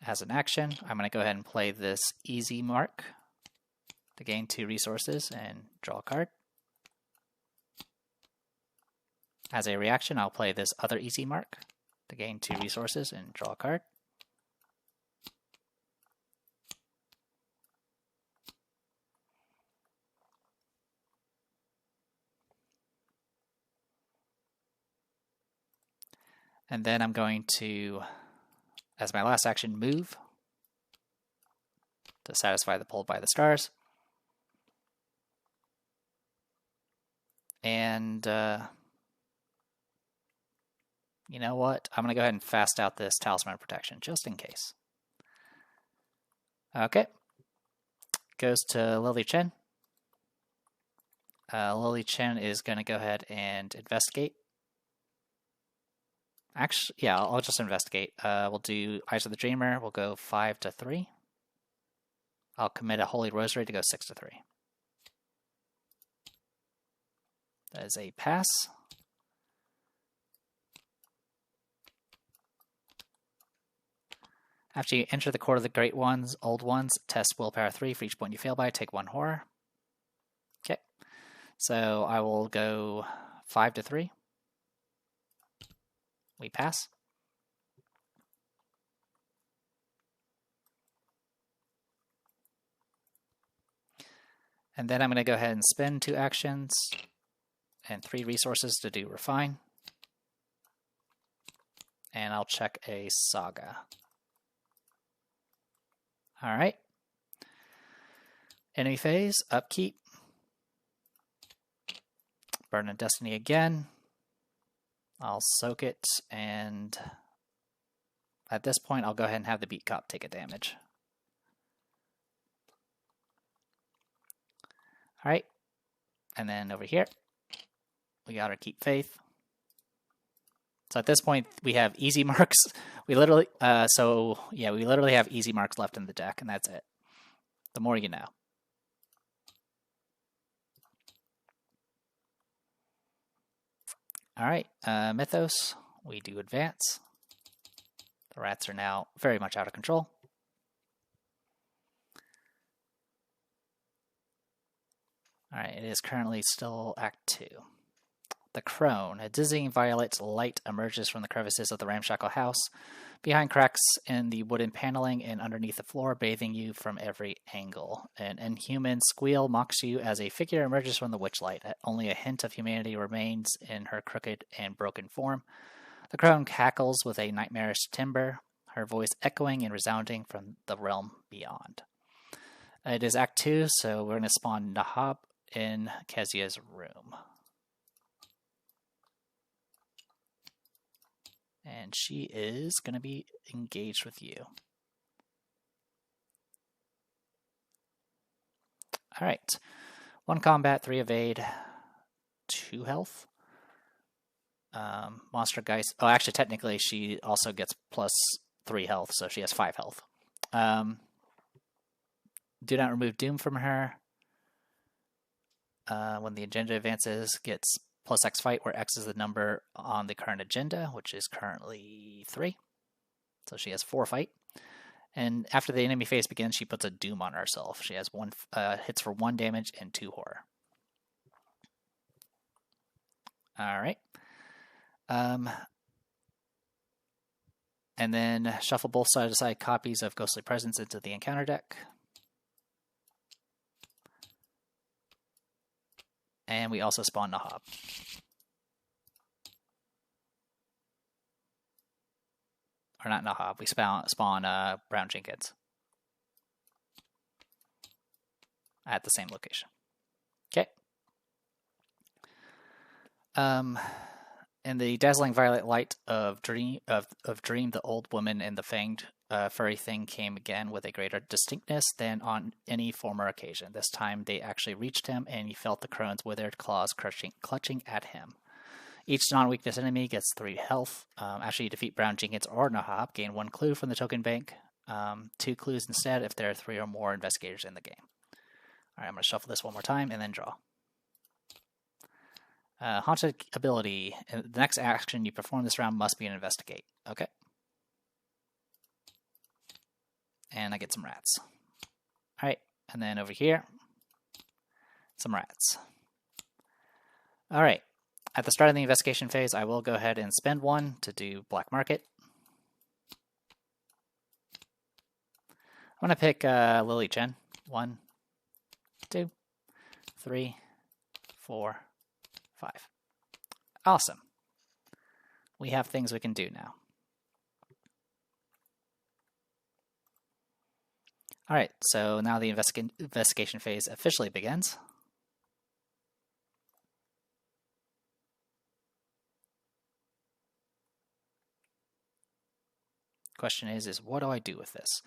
as an action, I'm going to go ahead and play this Easy Mark to gain 2 resources and draw a card. As a reaction, I'll play this other Easy Mark to gain 2 resources and draw a card. And then I'm going to, as my last action, move to satisfy the Pulled by the Stars. And you know what? I'm going to go ahead and fast out this Talisman of Protection, just in case. Okay. Goes to Lily Chen. Lily Chen is going to go ahead and investigate. Actually, yeah, I'll just investigate. We'll do Eyes of the Dreamer. We'll go 5-3. I'll commit a Holy Rosary to go 6-3. That is a pass. After you enter the Court of the Great Ones, Old Ones, test Willpower 3. For each point you fail by, take 1 horror. Okay. So I will go 5-3. We pass. And then I'm going to go ahead and spend 2 actions and 3 resources to do Refine. And I'll check a Saga. Alright. Enemy phase, upkeep. Burden of Destiny again. I'll soak it, and at this point I'll go ahead and have the Beat Cop take a damage. Alright. And then over here, We got our Keep Faith. So at this point, we have easy marks. We literally, we literally have easy marks left in the deck, and that's it. The more you know. All right, Mythos. We do advance. The rats are now very much out of control. All right, it is currently still Act 2. The Crone. A dizzying violet light emerges from the crevices of the ramshackle house, behind cracks in the wooden paneling and underneath the floor, bathing you from every angle. An inhuman squeal mocks you as a figure emerges from the witchlight. Only a hint of humanity remains in her crooked and broken form. The Crone cackles with a nightmarish timbre, her voice echoing and resounding from the realm beyond. It is Act 2, so we're going to spawn Nahab in Kezia's room. And she is going to be engaged with you. All right. 1 combat, 3 evade, 2 health. Monster Geist. Oh, actually, technically, she also gets plus 3 health, so she has 5 health. Do not remove Doom from her. When the agenda advances, gets plus X fight, where X is the number on the current agenda, which is currently 3. So she has 4 fight. And after the enemy phase begins, she puts a Doom on herself. She has 1 hits for 1 damage and 2 horror. All right. And then shuffle both side-to-side copies of Ghostly Presence into the encounter deck. And we also spawn Nahab. Or not Nahab, we spawn Brown Jenkins. At the same location. Okay. In the dazzling violet light of Dream, the old woman and the fanged furry thing came again with a greater distinctness than on any former occasion. This time they actually reached him, and he felt the Crone's withered claws clutching at him. Each non-weakness enemy gets 3 health. After you defeat Brown Jenkins or Nahab, gain 1 clue from the token bank. 2 clues instead if there are 3 or more investigators in the game. Alright, I'm going to shuffle this one more time and then draw. Haunted ability. The next action you perform this round must be an investigate. Okay. And I get some rats. Alright, and then over here, some rats. Alright, at the start of the investigation phase, I will go ahead and spend 1 to do Black Market. I'm going to pick Lily Chen. 1, 2, 3, 4, 5. Awesome. We have things we can do now. Alright, so now the investigation phase officially begins. Question is what do I do with this?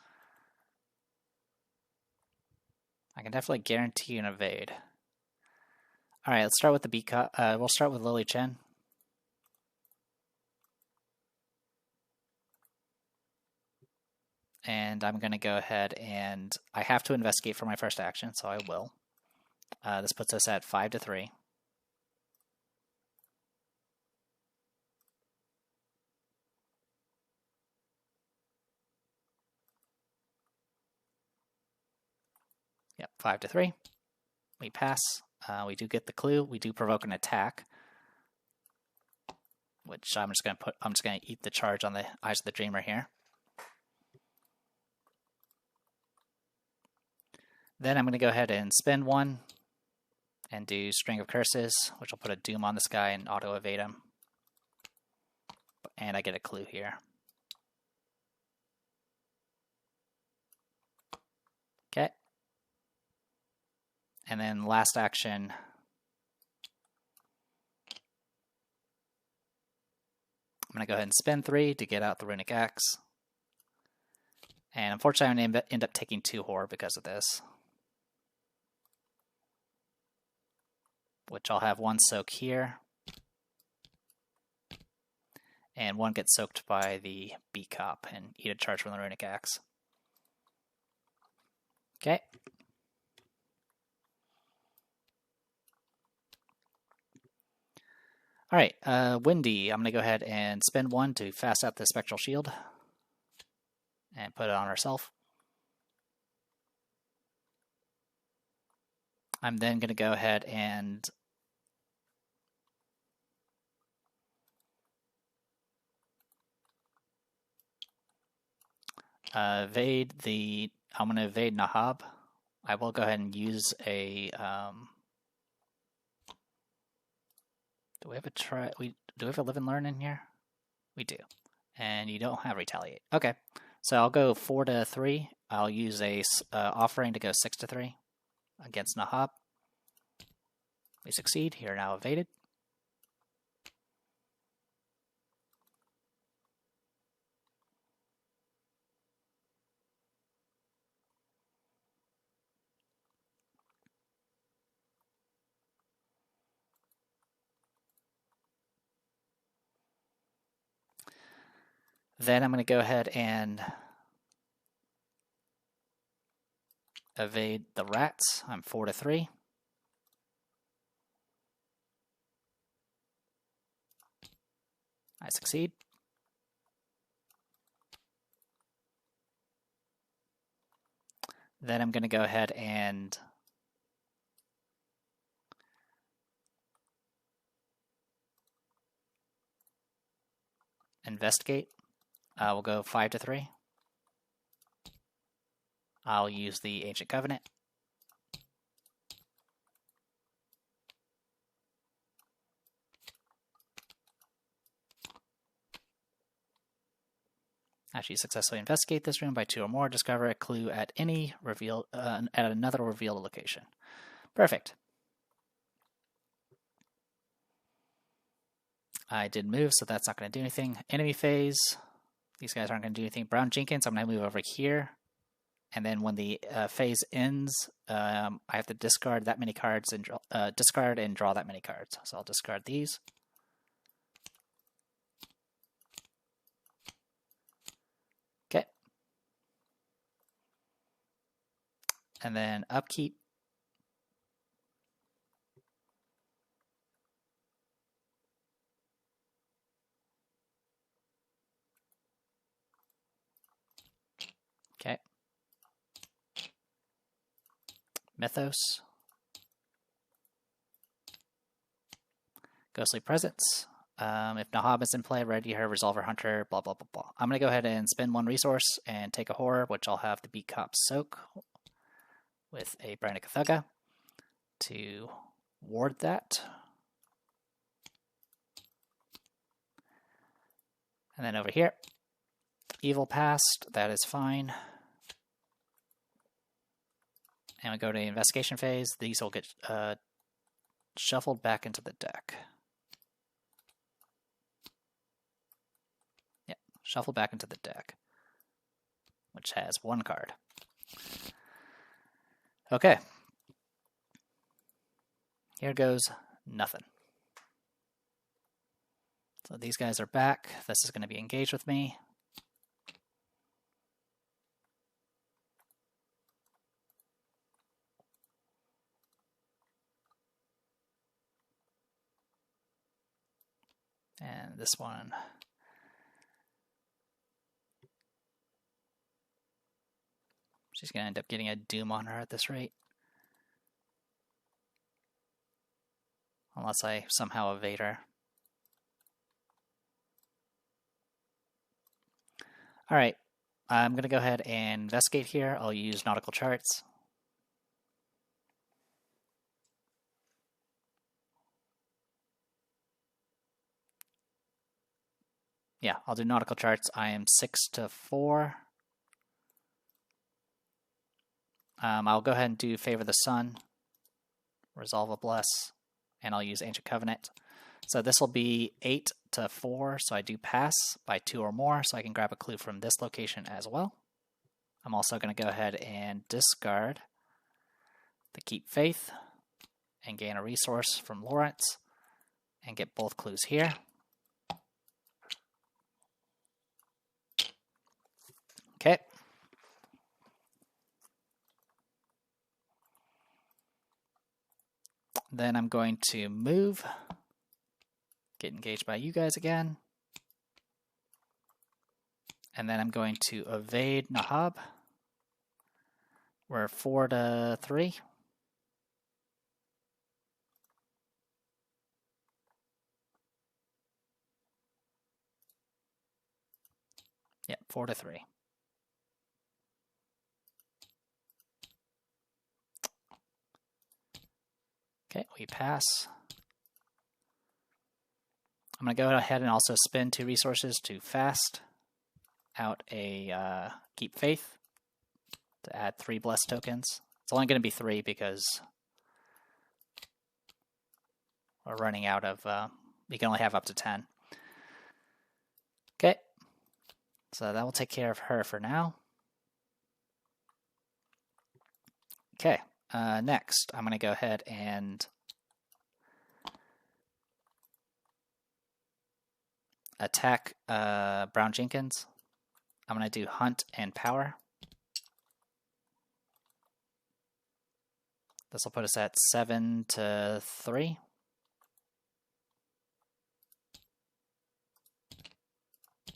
I can definitely guarantee an evade. Alright, let's start with the B cut. We'll start with Lily Chen. And I'm going to go ahead and I have to investigate for my first action, so I will. This puts us at 5-3. Yep, 5-3. We pass. We do get the clue. We do provoke an attack, which I'm just going to eat the charge on the Eyes of the Dreamer here. Then I'm going to go ahead and spend 1 and do String of Curses, which will put a Doom on this guy and auto-evade him. And I get a clue here. Okay. And then last action, I'm going to go ahead and spend 3 to get out the Runic Axe. And unfortunately, I'm going to end up taking 2 horror because of this. Which I'll have 1 soak here. and one gets soaked by the Bee Cop and eat a charge from the Runic Axe. Okay. Alright, Windy, I'm going to go ahead and spend one to fast out the Spectral Shield and put it on herself. I'm then going to go ahead and evade the... I'm going to evade Nahab. I will go ahead and use a... do we have a do we have a live and learn in here? We do. And you don't have retaliate. Okay. So I'll go 4 to 3. I'll use a offering to go 6 to 3 against Nahab. We succeed. You're now evaded. Then I'm going to go ahead and evade the rats. I'm 4 to 3. I succeed. Then I'm going to go ahead and investigate. We'll go 5 to 3. I'll use the Ancient Covenant. After you successfully investigate this room by 2 or more, discover a clue at any reveal at another revealed location. Perfect. I did move, so that's not going to do anything. Enemy phase. These guys aren't going to do anything. Brown Jenkins, I'm going to move over here. And then when the phase ends, I have to discard that many cards and discard and draw that many cards. So I'll discard these. Okay. And then upkeep. Okay. Mythos. Ghostly Presence. If Nahab is in play, ready her, Resolver Hunter, blah, blah, blah, blah. I'm going to go ahead and spend 1 resource and take a horror, which I'll have the Bee Cop soak with a Branded Cthugga to ward that. And then over here, Evil Past, that is fine. And we go to the investigation phase. These will get shuffled back into the deck. Yep, shuffled back into the deck, which has 1 card. Okay. Here goes nothing. So these guys are back. This is going to be engaged with me. And this one. She's going to end up getting a Doom on her at this rate. Unless I somehow evade her. Alright, I'm going to go ahead and investigate here. I'll use Nautical Charts. Yeah, I'll do Nautical Charts. I am 6 to 4. I'll go ahead and do Favor the Sun, Resolve a Bless, and I'll use Ancient Covenant. So this will be 8 to 4, so I do pass by 2 or more, so I can grab a clue from this location as well. I'm also going to go ahead and discard the Keep Faith and gain a resource from Lawrence and get both clues here. Okay. Then I'm going to move, get engaged by you guys again. And then I'm going to evade Nahab. We're 4-3. Yep, 4-3. Okay, we pass. I'm going to go ahead and also spend 2 resources to fast out a Keep Faith to add 3 Blessed tokens. It's only going to be 3 because we're running out of, we can only have up to 10. Okay, so that will take care of her for now. Okay, next I'm going to go ahead and attack Brown Jenkins. I'm going to do Hunt and Power. This will put us at 7-3.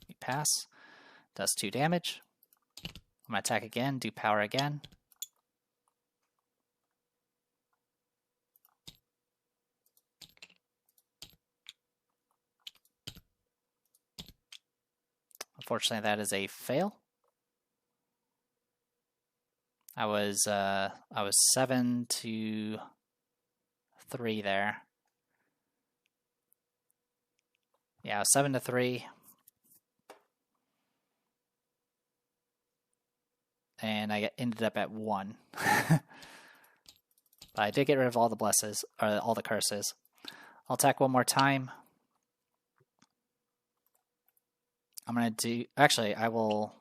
We pass. Does 2 damage. I'm going to attack again, do Power again. Unfortunately, that is a fail. I was 7-3 there. Yeah, I was 7-3. And I ended up at 1. But I did get rid of all the blesses, or all the curses. I'll attack one more time. I'm going to do... Actually, I will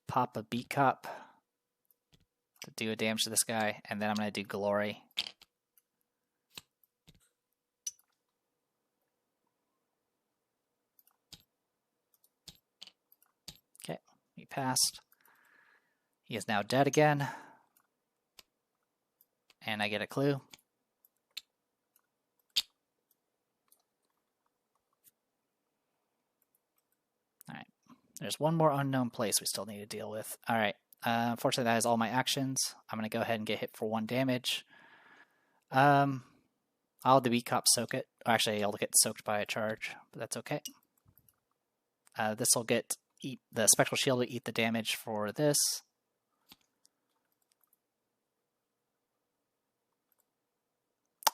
pop a Beat Cup to do a damage to this guy, and then I'm going to do Glory. Okay, he passed. He is now dead again. And I get a clue. Alright, there's one more unknown place we still need to deal with. Alright, unfortunately that is all my actions. I'm going to go ahead and get hit for 1 damage. I'll the Beat Cup soak it. Or actually, I'll get soaked by a charge, but that's okay. This will get the Spectral Shield will eat the damage for this.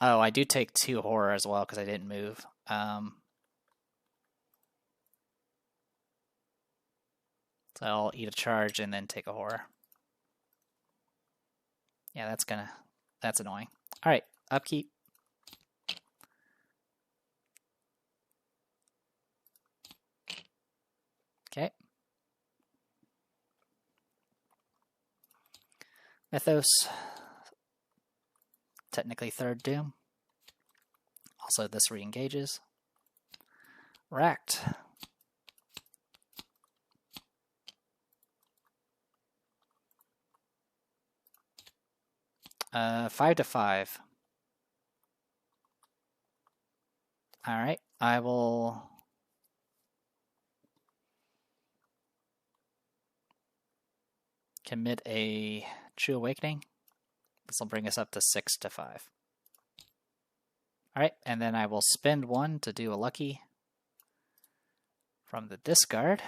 Oh, I do take 2 horror as well because I didn't move. So I'll eat a charge and then take a horror. Yeah, that's annoying. All right, upkeep. Okay. Mythos. Technically 3rd Doom. Also, this re-engages. Racked. Uh, 5-5. All right, I will commit a True Awakening. This will bring us up to 6-5. All right, and then I will spend 1 to do a lucky from the discard.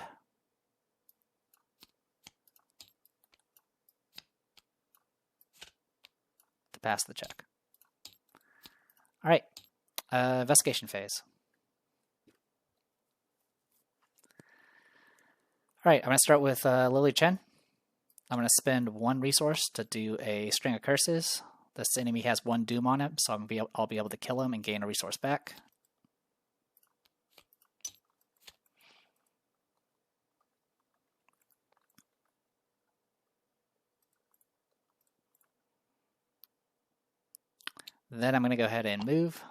To pass the check. All right, investigation phase. All right, I'm going to start with Lily Chen. I'm going to spend 1 resource to do a String of Curses. This enemy has 1 Doom on him, so I'll be able to kill him and gain a resource back. Then I'm going to go ahead and move.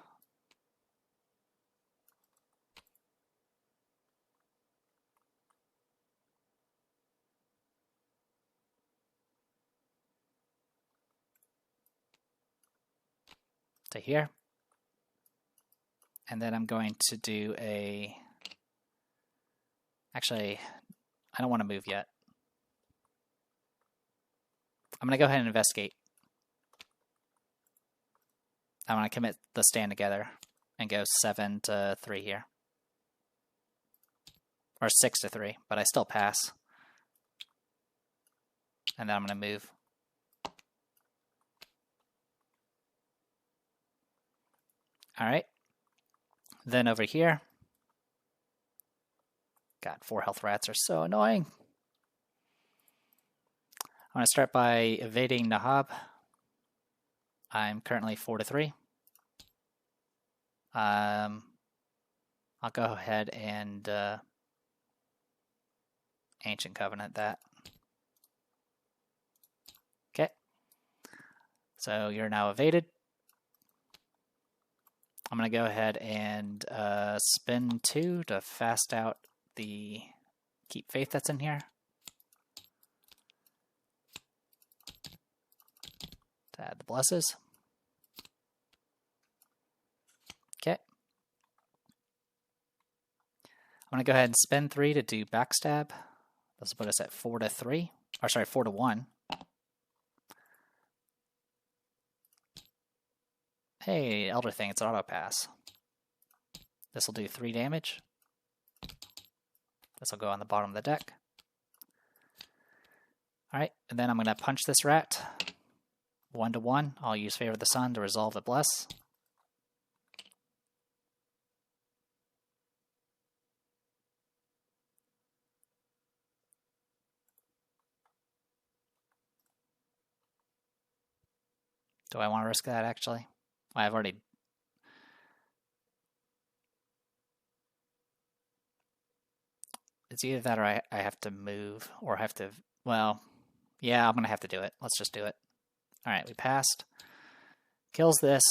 to here. And then I'm going to do a... Actually, I don't want to move yet. I'm going to go ahead and investigate. I want to commit the stand together and go 7 to 3 here. Or 6 to 3, but I still pass. And then I'm going to move. Alright. Then over here. God, 4 health rats are so annoying. I'm going to start by evading Nahab. I'm currently 4 to 3. I'll go ahead and Ancient Covenant that. Okay. So you're now evaded. I'm going to go ahead and spin 2 to fast out the Keep Faith that's in here. To add the blesses. Okay. I'm going to go ahead and spin 3 to do Backstab. This will put us at 4 to 3. Or sorry, 4 to 1. Hey, Elder Thing, it's an auto pass. This will do 3 damage. This will go on the bottom of the deck. Alright, and then I'm going to punch this rat. 1 to 1. I'll use Favor of the Sun to resolve the bless. Do I want to risk that, actually? I've already... It's either that or I have to move, or have to... Well, yeah, I'm going to have to do it. Let's just do it. Alright, we passed. Kills this.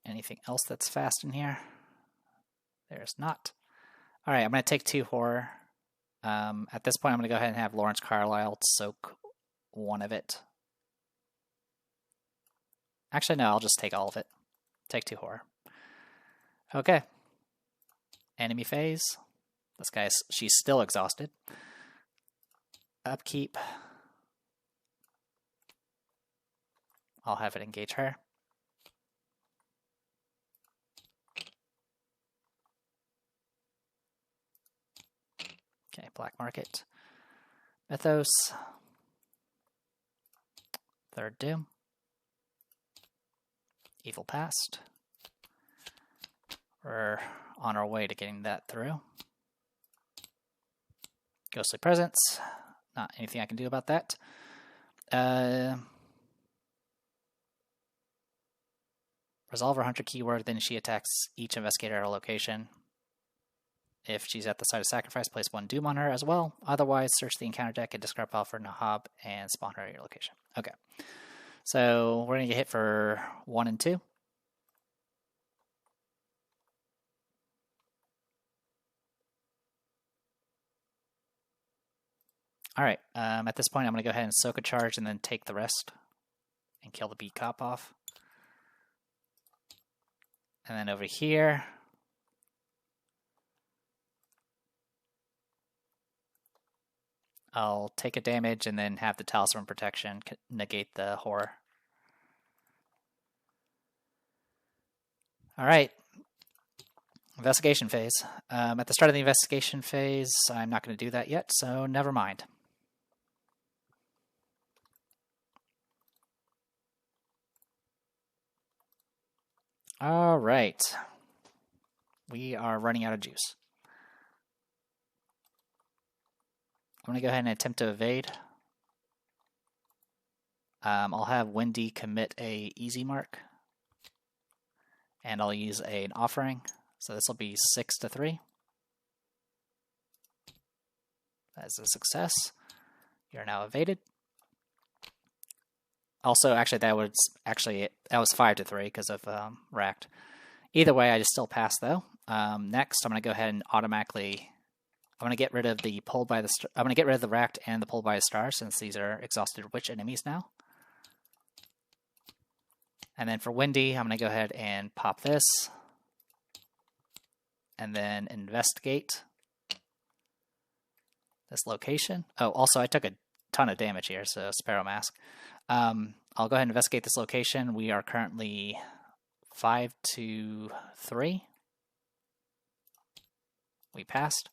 Anything else that's fast in here? There's not. Alright, I'm going to take 2 horror. At this point, I'm going to go ahead and have Lawrence Carlisle soak 1 of it. Actually, no, I'll just take all of it. Take 2 horror. Okay. Enemy phase. This guy's... She's still exhausted. Upkeep. I'll have it engage her. Okay, Black Market. Mythos. Third Doom. Evil Past. We're on our way to getting that through. Ghostly Presence. Not anything I can do about that. Resolve her Hunter keyword, then she attacks each investigator at a location. If she's at the site of sacrifice, place 1 Doom on her as well. Otherwise, search the encounter deck and discard pile for Nahab and spawn her at your location. Okay. So we're going to get hit for 1 and 2. Alright, at this point I'm going to go ahead and soak a charge and then take the rest. And kill the beat cop off. And then over here... I'll take a damage and then have the Talisman Protection negate the horror. Alright. Investigation phase. At the start of the investigation phase, I'm not going to do that yet, so never mind. Alright. We are running out of juice. I'm going to go ahead and attempt to evade. I'll have Wendy commit a easy mark. And I'll use an offering. So this will be 6 to 3. That's a success. You're now evaded. Also, actually, that was 5 to 3 because of racked. Either way, I just still pass though. Next, I'm going to go ahead and automatically I'm gonna get rid of the pulled by the. I'm gonna get rid of the racked and the pulled by a star since these are exhausted witch enemies now. And then for Windy, I'm gonna go ahead and pop this, and then investigate this location. Oh, also I took a ton of damage here, so Sparrow Mask. I'll go ahead and investigate this location. We are currently 5 to 3. We passed.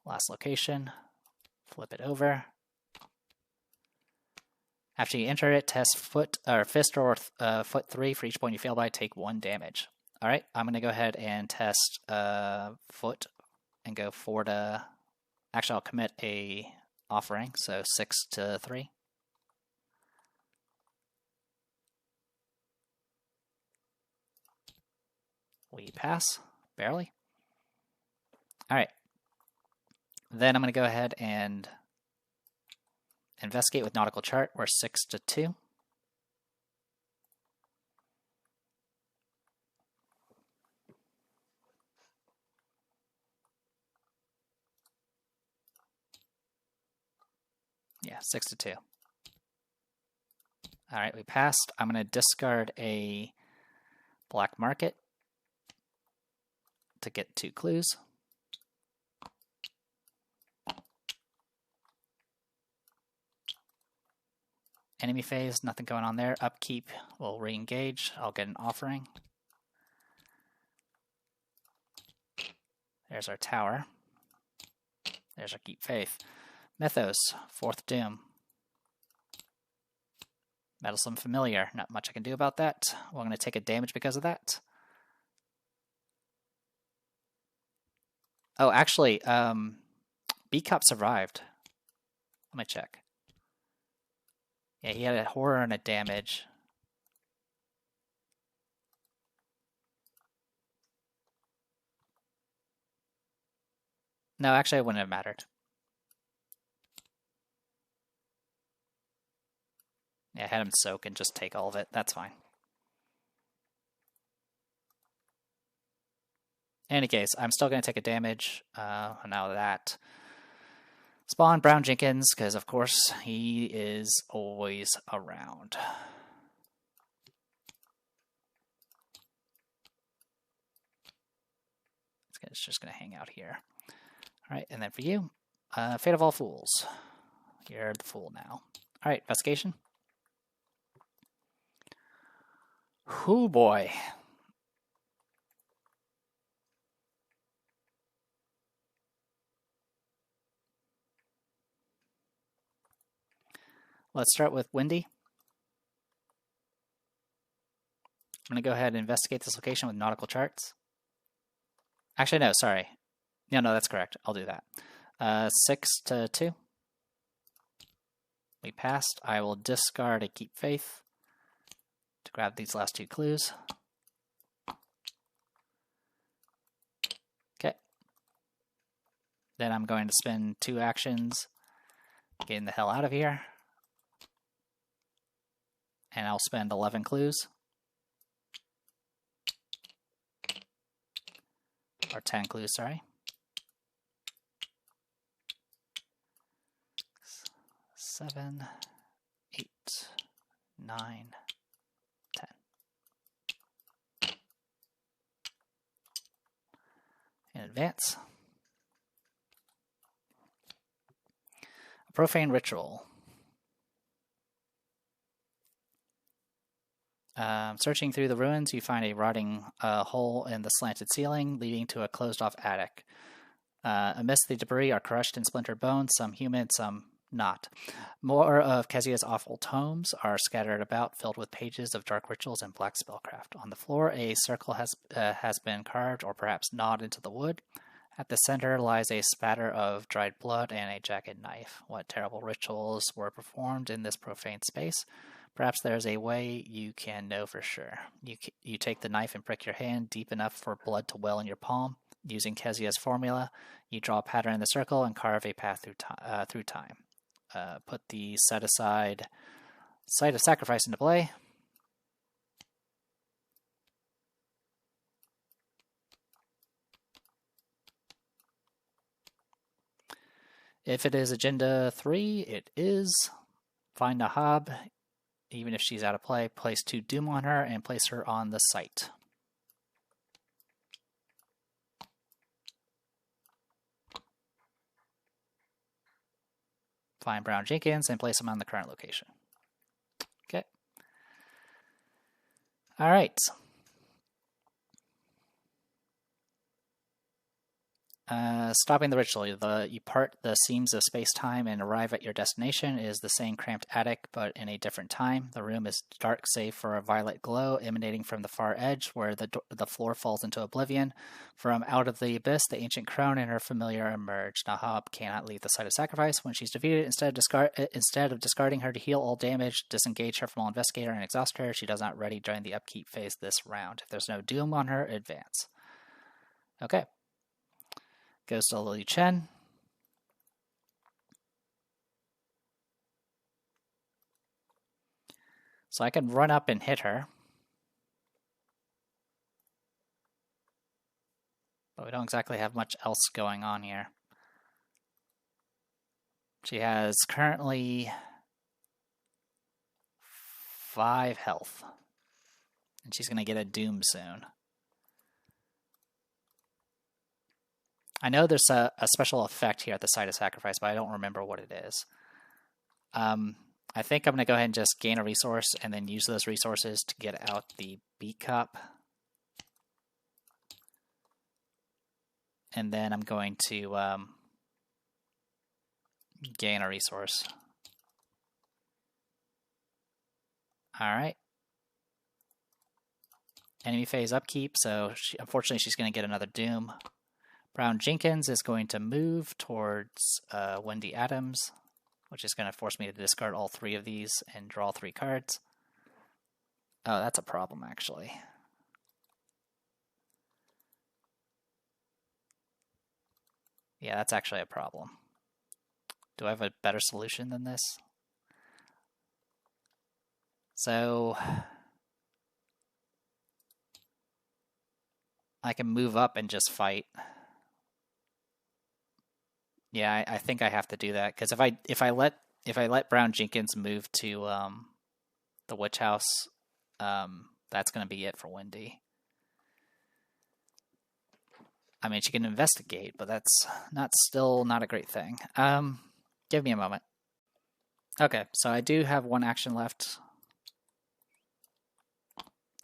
Last location. Flip it over. After you enter it, test foot or fist or foot 3 for each point you fail by. Take 1 damage. All right, I'm gonna go ahead and test foot and go 4 to. Actually, I'll commit a offering, so 6 to 3. We pass, barely. All right. Then I'm going to go ahead and investigate with nautical chart. We're 6 to 2. Yeah, 6 to 2. All right, we passed. I'm going to discard a black market to get 2 clues. Enemy phase, nothing going on there. Upkeep, we'll re-engage. I'll get an offering. There's our tower. There's our keep faith. Mythos, 4th doom. Meddlesome familiar, not much I can do about that. We're going to take a damage because of that. Oh, actually, B-Cup survived. Let me check. Yeah, he had a horror and a damage. No, actually, it wouldn't have mattered. Yeah, I had him soak and just take all of it. That's fine. In any case, I'm still going to take a damage. Now that. Spawn Brown Jenkins, because of course he is always around. It's just going to hang out here. All right, and then for you, Fate of All Fools. You're the fool now. All right, investigation. Hoo boy. Let's start with Windy. I'm going to go ahead and investigate this location with nautical charts. Actually, no, sorry. No, that's correct. I'll do that. 6 to 2. We passed. I will discard a Keep Faith to grab these last 2 clues. Okay. Then I'm going to spend 2 actions getting the hell out of here. And I'll spend 11 clues. Or 10 clues, sorry. 7, 8, 9, 10. In advance. A profane ritual. Searching through the ruins, you find a rotting hole in the slanted ceiling, leading to a closed-off attic. Amidst the debris are crushed and splintered bones, some human, some not. More of Kezia's awful tomes are scattered about, filled with pages of dark rituals and black spellcraft. On the floor, a circle has been carved, or perhaps gnawed into the wood. At the center lies a spatter of dried blood and a jagged knife. What terrible rituals were performed in this profane space? Perhaps there's a way you can know for sure. You take the knife and prick your hand deep enough for blood to well in your palm. Using Kezia's formula, you draw a pattern in the circle and carve a path through time. Put the set-aside site of sacrifice into play. If it is Agenda 3, it is. Find Nahab, even if she's out of play, place 2 Doom on her, and place her on the site. Find Brown Jenkins and place him on the current location. Okay. All right. Stopping the ritual. You part the seams of space-time and arrive at your destination. It is the same cramped attic, but in a different time. The room is dark save for a violet glow emanating from the far edge, where the floor falls into oblivion. From out of the abyss, the ancient crone and her familiar emerge. Nahab cannot leave the site of sacrifice. When she's defeated, instead of discarding her to heal all damage, disengage her from all investigator and exhaust her. She does not ready during the upkeep phase this round. If there's no doom on her, advance. Okay. Goes to Liu Chen. So I can run up and hit her. But we don't exactly have much else going on here. She has currently 5 health. And she's going to get a doom soon. I know there's a special effect here at the site of sacrifice, but I don't remember what it is. I think I'm going to go ahead and just gain a resource and then use those resources to get out the beat cup. And then I'm going to gain a resource. Alright. Enemy phase upkeep, so unfortunately she's going to get another doom. Brown Jenkins is going to move towards Wendy Adams, which is going to force me to discard all 3 of these and draw 3 cards. Oh, that's a problem, actually. Yeah, that's actually a problem. Do I have a better solution than this? So I can move up and just fight. Yeah, I think I have to do that, because if I let Brown Jenkins move to the Witch House, that's going to be it for Wendy. I mean, she can investigate, but that's still not a great thing. Give me a moment. Okay, so I do have 1 action left.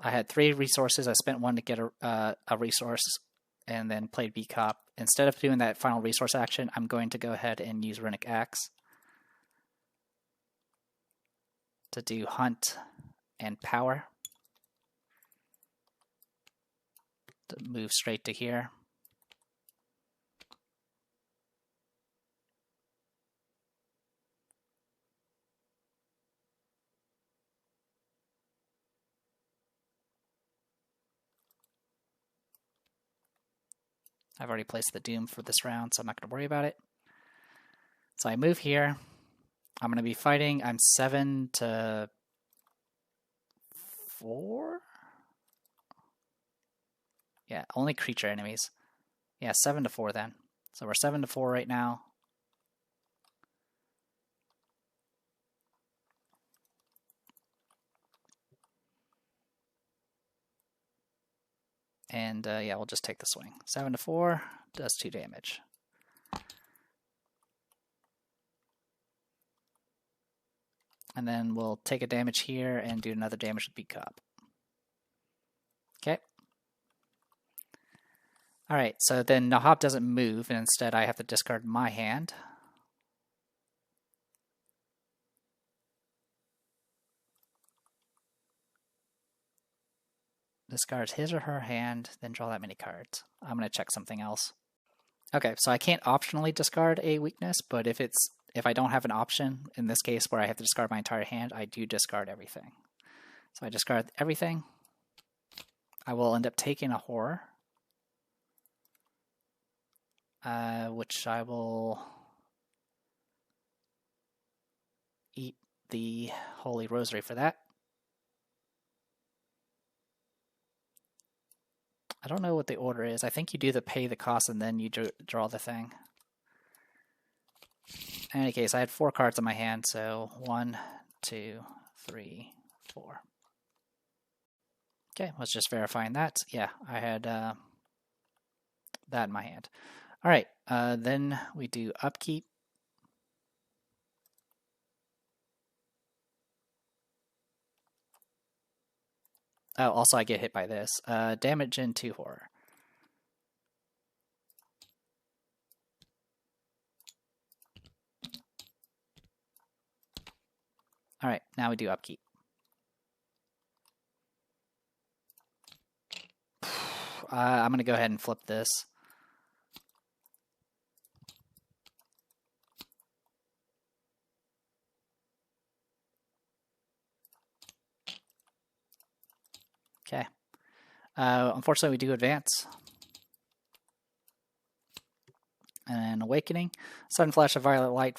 I had 3 resources. I spent 1 to get a resource, and then played B-Cop. Instead of doing that final resource action, I'm going to go ahead and use Runic Axe to do Hunt and Power to move straight to here. I've already placed the Doom for this round, so I'm not going to worry about it. So I move here. I'm going to be fighting. I'm 7 to 4? Yeah, only creature enemies. Yeah, 7 to 4 then. So we're 7 to 4 right now. And yeah, we'll just take the swing. 7 to 4 does 2 damage. And then we'll take a damage here and do another damage with Beat Cop. Okay. Alright, so then Nahab doesn't move, and instead I have to discard my hand. Discards his or her hand, then draw that many cards. I'm going to check something else. Okay, so I can't optionally discard a weakness, but if I don't have an option, in this case where I have to discard my entire hand, I do discard everything. So I discard everything. I will end up taking a horror, which I will eat the Holy Rosary for that. I don't know what the order is. I think you do the pay the cost and then you draw the thing. In any case, I had 4 cards in my hand, so 1, 2, 3, 4. Okay, let's just verifying that. Yeah, I had that in my hand. All right, then we do upkeep. Oh, also I get hit by this. Damage into horror. All right, now we do upkeep. I'm going to go ahead and flip this. Okay. Unfortunately, we do advance. And awakening. Sudden flash of violet light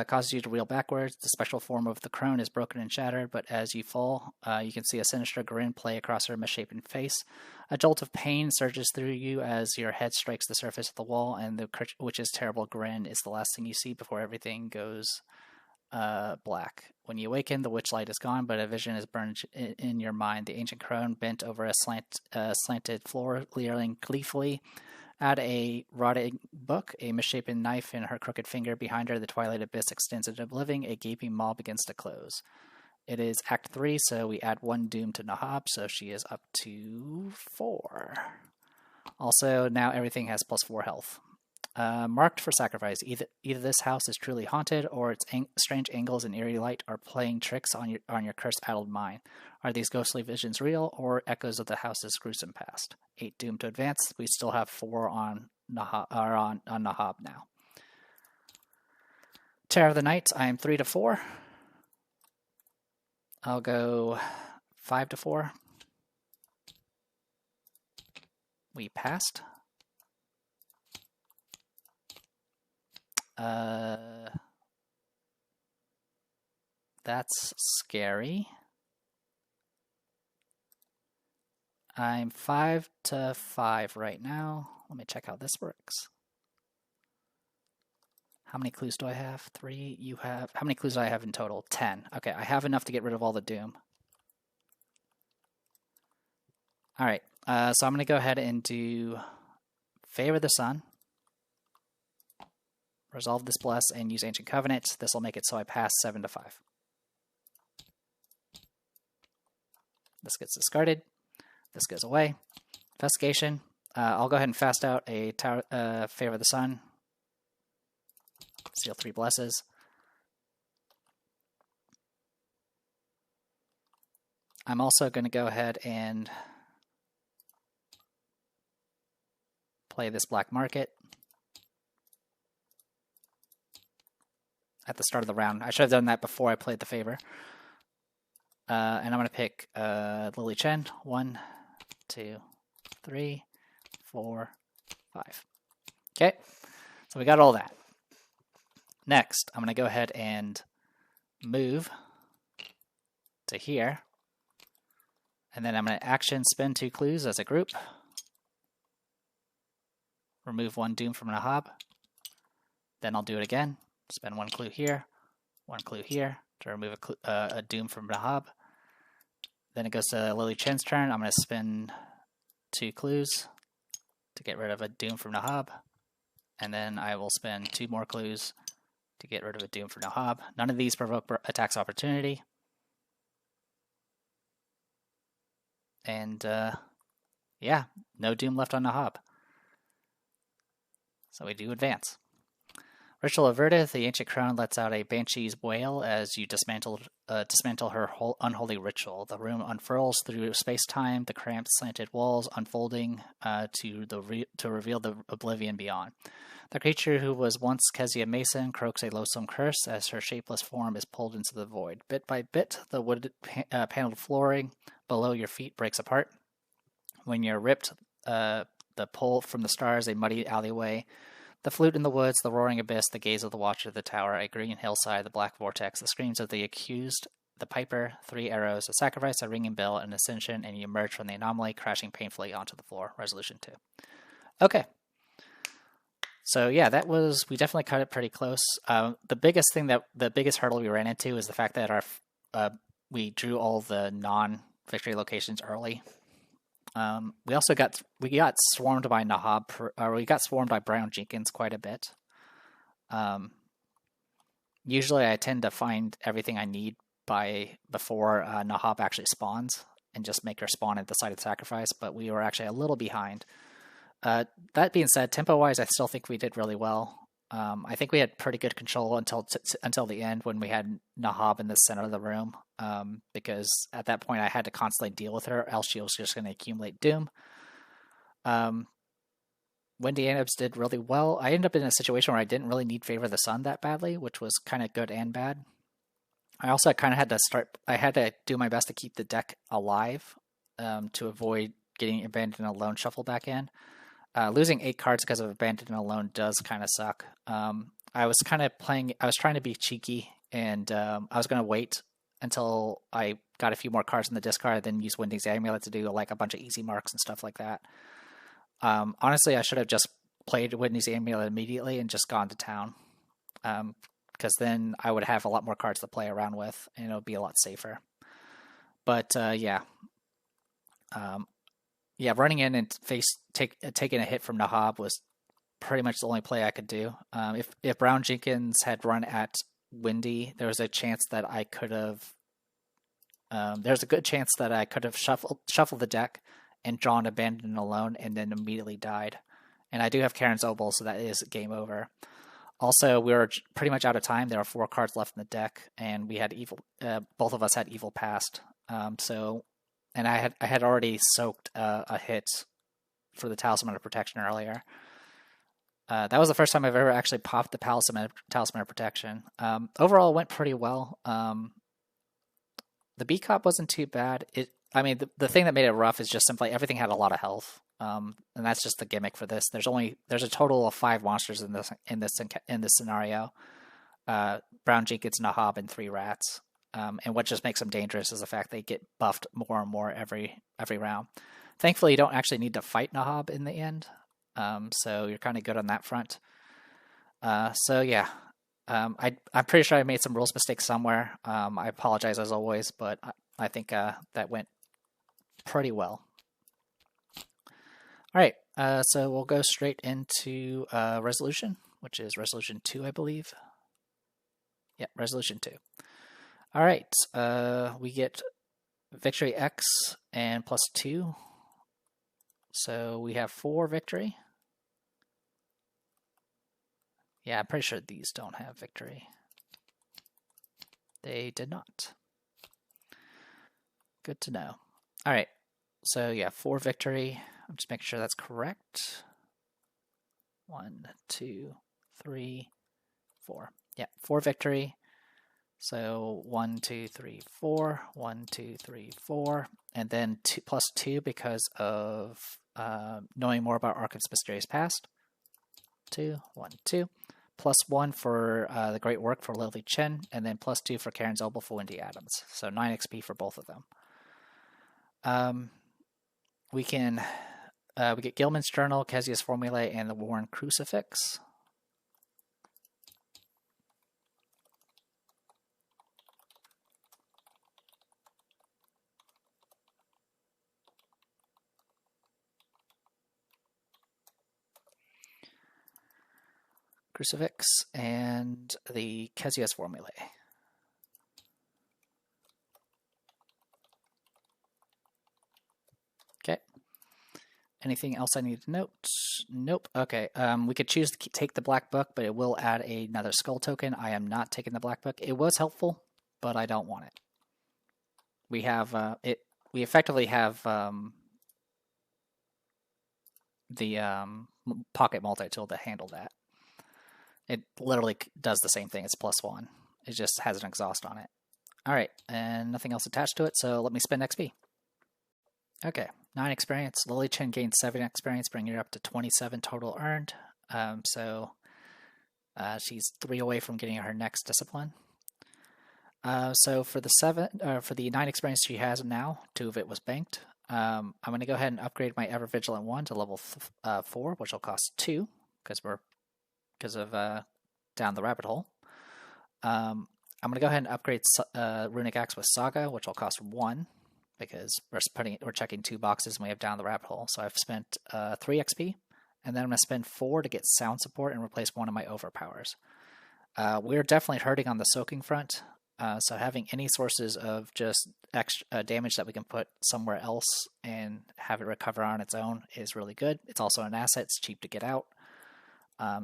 causes you to reel backwards. The spectral form of the crone is broken and shattered, but as you fall, you can see a sinister grin play across her misshapen face. A jolt of pain surges through you as your head strikes the surface of the wall, and the witch's terrible grin is the last thing you see before everything goes black. When you awaken, the witch light is gone, but a vision is burned in your mind. The ancient crone bent over a slanted floor, leering gleefully at a rotting book, a misshapen knife in her crooked finger. Behind her, the twilight abyss extends into oblivion. A gaping maw begins to close. It is Act 3, so we add 1 doom to Nahab, so she is up to 4. Also, now everything has +4 health. Marked for sacrifice. Either this house is truly haunted, or its strange angles and eerie light are playing tricks on your cursed-addled mind. Are these ghostly visions real, or echoes of the house's gruesome past? 8 doom to advance. We still have 4 on Nahab now. Terror of the Night. I am 3 to 4. I'll go 5 to 4. We passed. That's scary. I'm 5 to 5 right now. Let me check how this works. How many clues do I have? 3. You have... How many clues do I have in total? 10. Okay, I have enough to get rid of all the doom. Alright, so I'm going to go ahead and do Favor the Sun. Resolve this bless and use Ancient Covenant. This will make it so I pass 7 to 5. This gets discarded. This goes away. Investigation. I'll go ahead and fast out a Favor the Sun. Seal 3 blesses. I'm also going to go ahead and play this Black Market at the start of the round. I should have done that before I played the Favor. And I'm going to pick Lily Chen. 1, 2, 3, 4, 5. Okay, so we got all that. Next, I'm going to go ahead and move to here. And then I'm going to action spend 2 clues as a group. Remove 1 doom from Nahab. Then I'll do it again. Spend 1 clue here, 1 clue here to remove a doom from Nahab. Then it goes to Lily Chen's turn. I'm going to spend 2 clues to get rid of a doom from Nahab. And then I will spend 2 more clues to get rid of a doom from Nahab. None of these provoke attacks opportunity. And yeah, no doom left on Nahab. So we do advance. Ritual averted, the ancient crone lets out a banshee's wail as you dismantle her unholy ritual. The room unfurls through space-time, the cramped, slanted walls unfolding to reveal the oblivion beyond. The creature who was once Kezia Mason croaks a loathsome curse as her shapeless form is pulled into the void. Bit by bit, the wood paneled flooring below your feet breaks apart. When you're ripped, the pull from the stars, a muddy alleyway, the flute in the woods, the roaring abyss, the gaze of the watcher of the tower, a green hillside, the black vortex, the screams of the accused, the piper, 3 arrows, a sacrifice, a ringing bell, an ascension, and you emerge from the anomaly, crashing painfully onto the floor. Resolution 2. Okay. So yeah, we definitely cut it pretty close. The biggest hurdle we ran into is the fact that we drew all the non-victory locations early. We got swarmed by we got swarmed by Brown Jenkins quite a bit. Usually I tend to find everything I need before Nahab actually spawns and just make her spawn at the site of sacrifice, but we were actually a little behind. That being said, tempo-wise, I still think we did really well. I think we had pretty good control until the end when we had Nahab in the center of the room, because at that point I had to constantly deal with her, else she was just going to accumulate doom. Wendy Anubs did really well. I ended up in a situation where I didn't really need Favor of the Sun that badly, which was kind of good and bad. I also kind of had to do my best to keep the deck alive to avoid getting Abandoned Alone shuffled back in. Losing 8 cards because of Abandoned Alone does kind of suck. I was trying to be cheeky, and I was going to wait until I got a few more cards in the discard, then use Wendy's Amulet to do like a bunch of easy marks and stuff like that. Honestly, I should have just played Wendy's Amulet immediately and just gone to town, because then I would have a lot more cards to play around with, and it would be a lot safer. But yeah, running in and taking a hit from Nahab was pretty much the only play I could do. If Brown Jenkins had run at Wendy, there was a chance that I could have. There's a good chance that I could have shuffled the deck and drawn Abandoned Alone, and then immediately died. And I do have Karen's Obol, so that is game over. Also, we were pretty much out of time. There were 4 cards left in the deck, and we had evil. Both of us had evil past. And I had already soaked a hit for the Talisman of Protection earlier. That was the first time I've ever actually popped the Talisman of Protection. Overall, it went pretty well. The B-Cop wasn't too bad. The thing that made it rough is just simply everything had a lot of health, and that's just the gimmick for this. There's a total of 5 monsters in this scenario. Brown Jenkins, Nahab, and 3 rats. And what just makes them dangerous is the fact they get buffed more and more every round. Thankfully, you don't actually need to fight Nahab in the end, so you're kind of good on that front. So yeah, I'm pretty sure I made some rules mistakes somewhere. I apologize as always, but I think that went pretty well. All right, so we'll go straight into resolution, which is resolution 2, I believe. Yeah, resolution 2. All right, we get victory X and +2. So we have 4 victory. Yeah, I'm pretty sure these don't have victory. They did not. Good to know. All right, so yeah, 4 victory. I'm just making sure that's correct. 1, 2, 3, 4. Yeah, 4 victory. So 1, 2, 3, 4, 1, 2, 3, 4, and then +2 because of knowing more about Arkham's mysterious past. 2, 1, 2. +1 for the great work for Lily Chen, and then +2 for Karen's Obol for Wendy Adams. So 9 XP for both of them. We get Gilman's Journal, Kezia's Formulae, and the Warren Crucifix. Crucifix and the Kezia's Formulae. Okay. Anything else I need to note? Nope. Okay. We could choose to take the black book, but it will add another skull token. I am not taking the black book. It was helpful, but I don't want it. We have We effectively have the pocket multi-tool to handle that. It literally does the same thing. It's +1. It just has an exhaust on it. All right, and nothing else attached to it, so let me spend XP. Okay, 9 experience. Lily Chen gained 7 experience, bringing her up to 27 total earned. She's 3 away from getting her next discipline. So for the 9 experience she has now, 2 of it was banked. I'm going to go ahead and upgrade my Ever Vigilant 1 to level 4, which will cost 2, because we're because of Down the Rabbit Hole. I'm going to go ahead and upgrade Runic Axe with Saga, which will cost 1, because we're checking 2 boxes and we have Down the Rabbit Hole. So I've spent 3 XP, and then I'm going to spend 4 to get sound support and replace one of my overpowers. We're definitely hurting on the soaking front, so having any sources of just extra damage that we can put somewhere else and have it recover on its own is really good. It's also an asset, it's cheap to get out,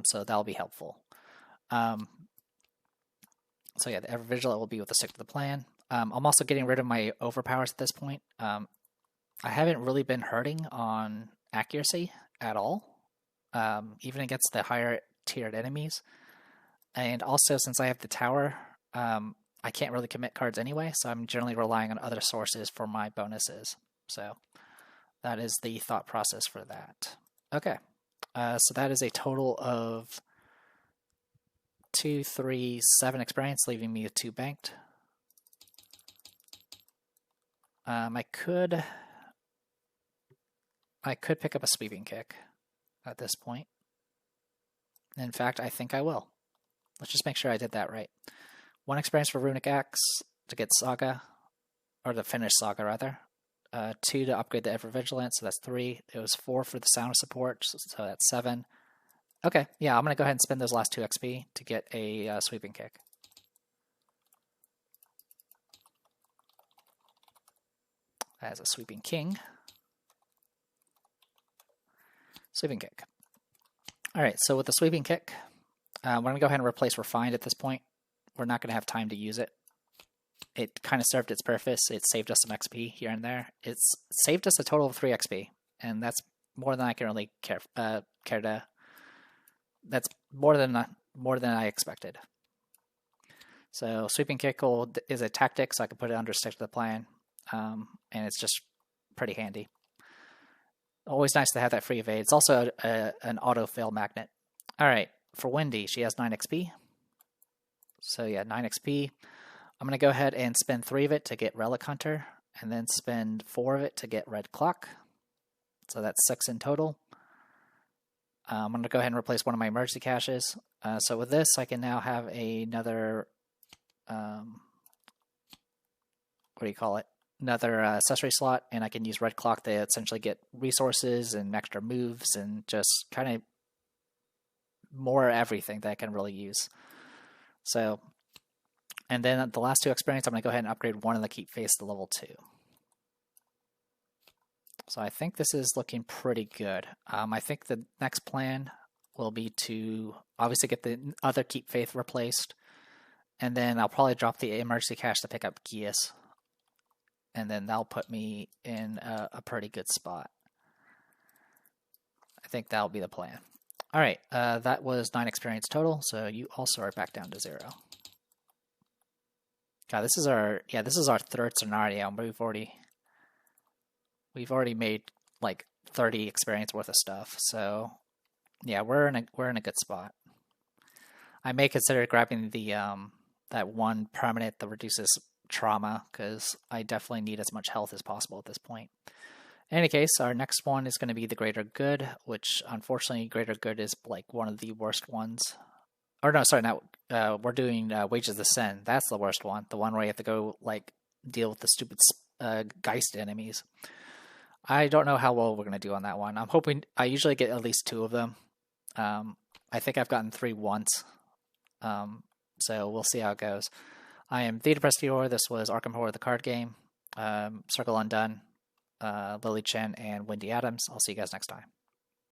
so that'll be helpful. So yeah, the Ever Vigilant will be with the stick to the plan. I'm also getting rid of my overpowers at this point. I haven't really been hurting on accuracy at all, even against the higher tiered enemies. And also, since I have the tower, I can't really commit cards anyway, so I'm generally relying on other sources for my bonuses. So that is the thought process for that. Okay, so that is a total of 2, 3, 7 experience, leaving me with 2 banked. I could pick up a sweeping kick at this point. In fact, I think I will. Let's just make sure I did that right. 1 experience for Runic Axe to get Saga, or to finish Saga rather. 2 to upgrade the Ever Vigilant, so that's 3. It was 4 for the sound support, so that's 7. Okay, yeah, I'm going to go ahead and spend those last 2 XP to get a sweeping kick. As a sweeping king. Sweeping kick. Alright, so with the sweeping kick, we're going to go ahead and replace Refined at this point. We're not going to have time to use it. It kind of served its purpose. It saved us some XP here and there. It's saved us a total of 3 XP, and that's more than I can really care to. That's more than I expected. So sweeping kick is a tactic, so I can put it under stick to the plan, and it's just pretty handy. Always nice to have that free evade. It's also an auto fail magnet. All right, for Wendy, she has 9 XP. So yeah, 9 XP. I'm going to go ahead and spend 3 of it to get Relic Hunter, and then spend 4 of it to get Red Clock. So that's 6 in total. I'm going to go ahead and replace one of my emergency caches. So with this, I can now have another, what do you call it? Another accessory slot, and I can use Red Clock to essentially get resources and extra moves and just kind of more everything that I can really use. So, and then the last 2 experience, I'm going to go ahead and upgrade one of the Keep Face to level 2. So I think this is looking pretty good. I think the next plan will be to obviously get the other Keep Faith replaced, and then I'll probably drop the emergency cache to pick up Geas, and then that'll put me in a pretty good spot. I think that'll be the plan. All right, that was 9 experience total, so you also are back down to 0. God, this is our 3rd scenario, and we've already made like 30 experience worth of stuff. So yeah, we're in a good spot. I may consider grabbing the that one permanent that reduces trauma, because I definitely need as much health as possible at this point. In any case, our next one is going to be the Greater Good, which unfortunately Greater Good is like one of the worst ones. Or no, sorry, not we're doing Wages of Sin. That's the worst one. The one where you have to go like deal with the stupid Geist enemies. I don't know how well we're going to do on that one. I'm hoping I usually get at least 2 of them. I think I've gotten 3 once. So we'll see how it goes. I am Theta Prestior. This was Arkham Horror, the card game. Circle Undone, Lily Chen, and Wendy Adams. I'll see you guys next time.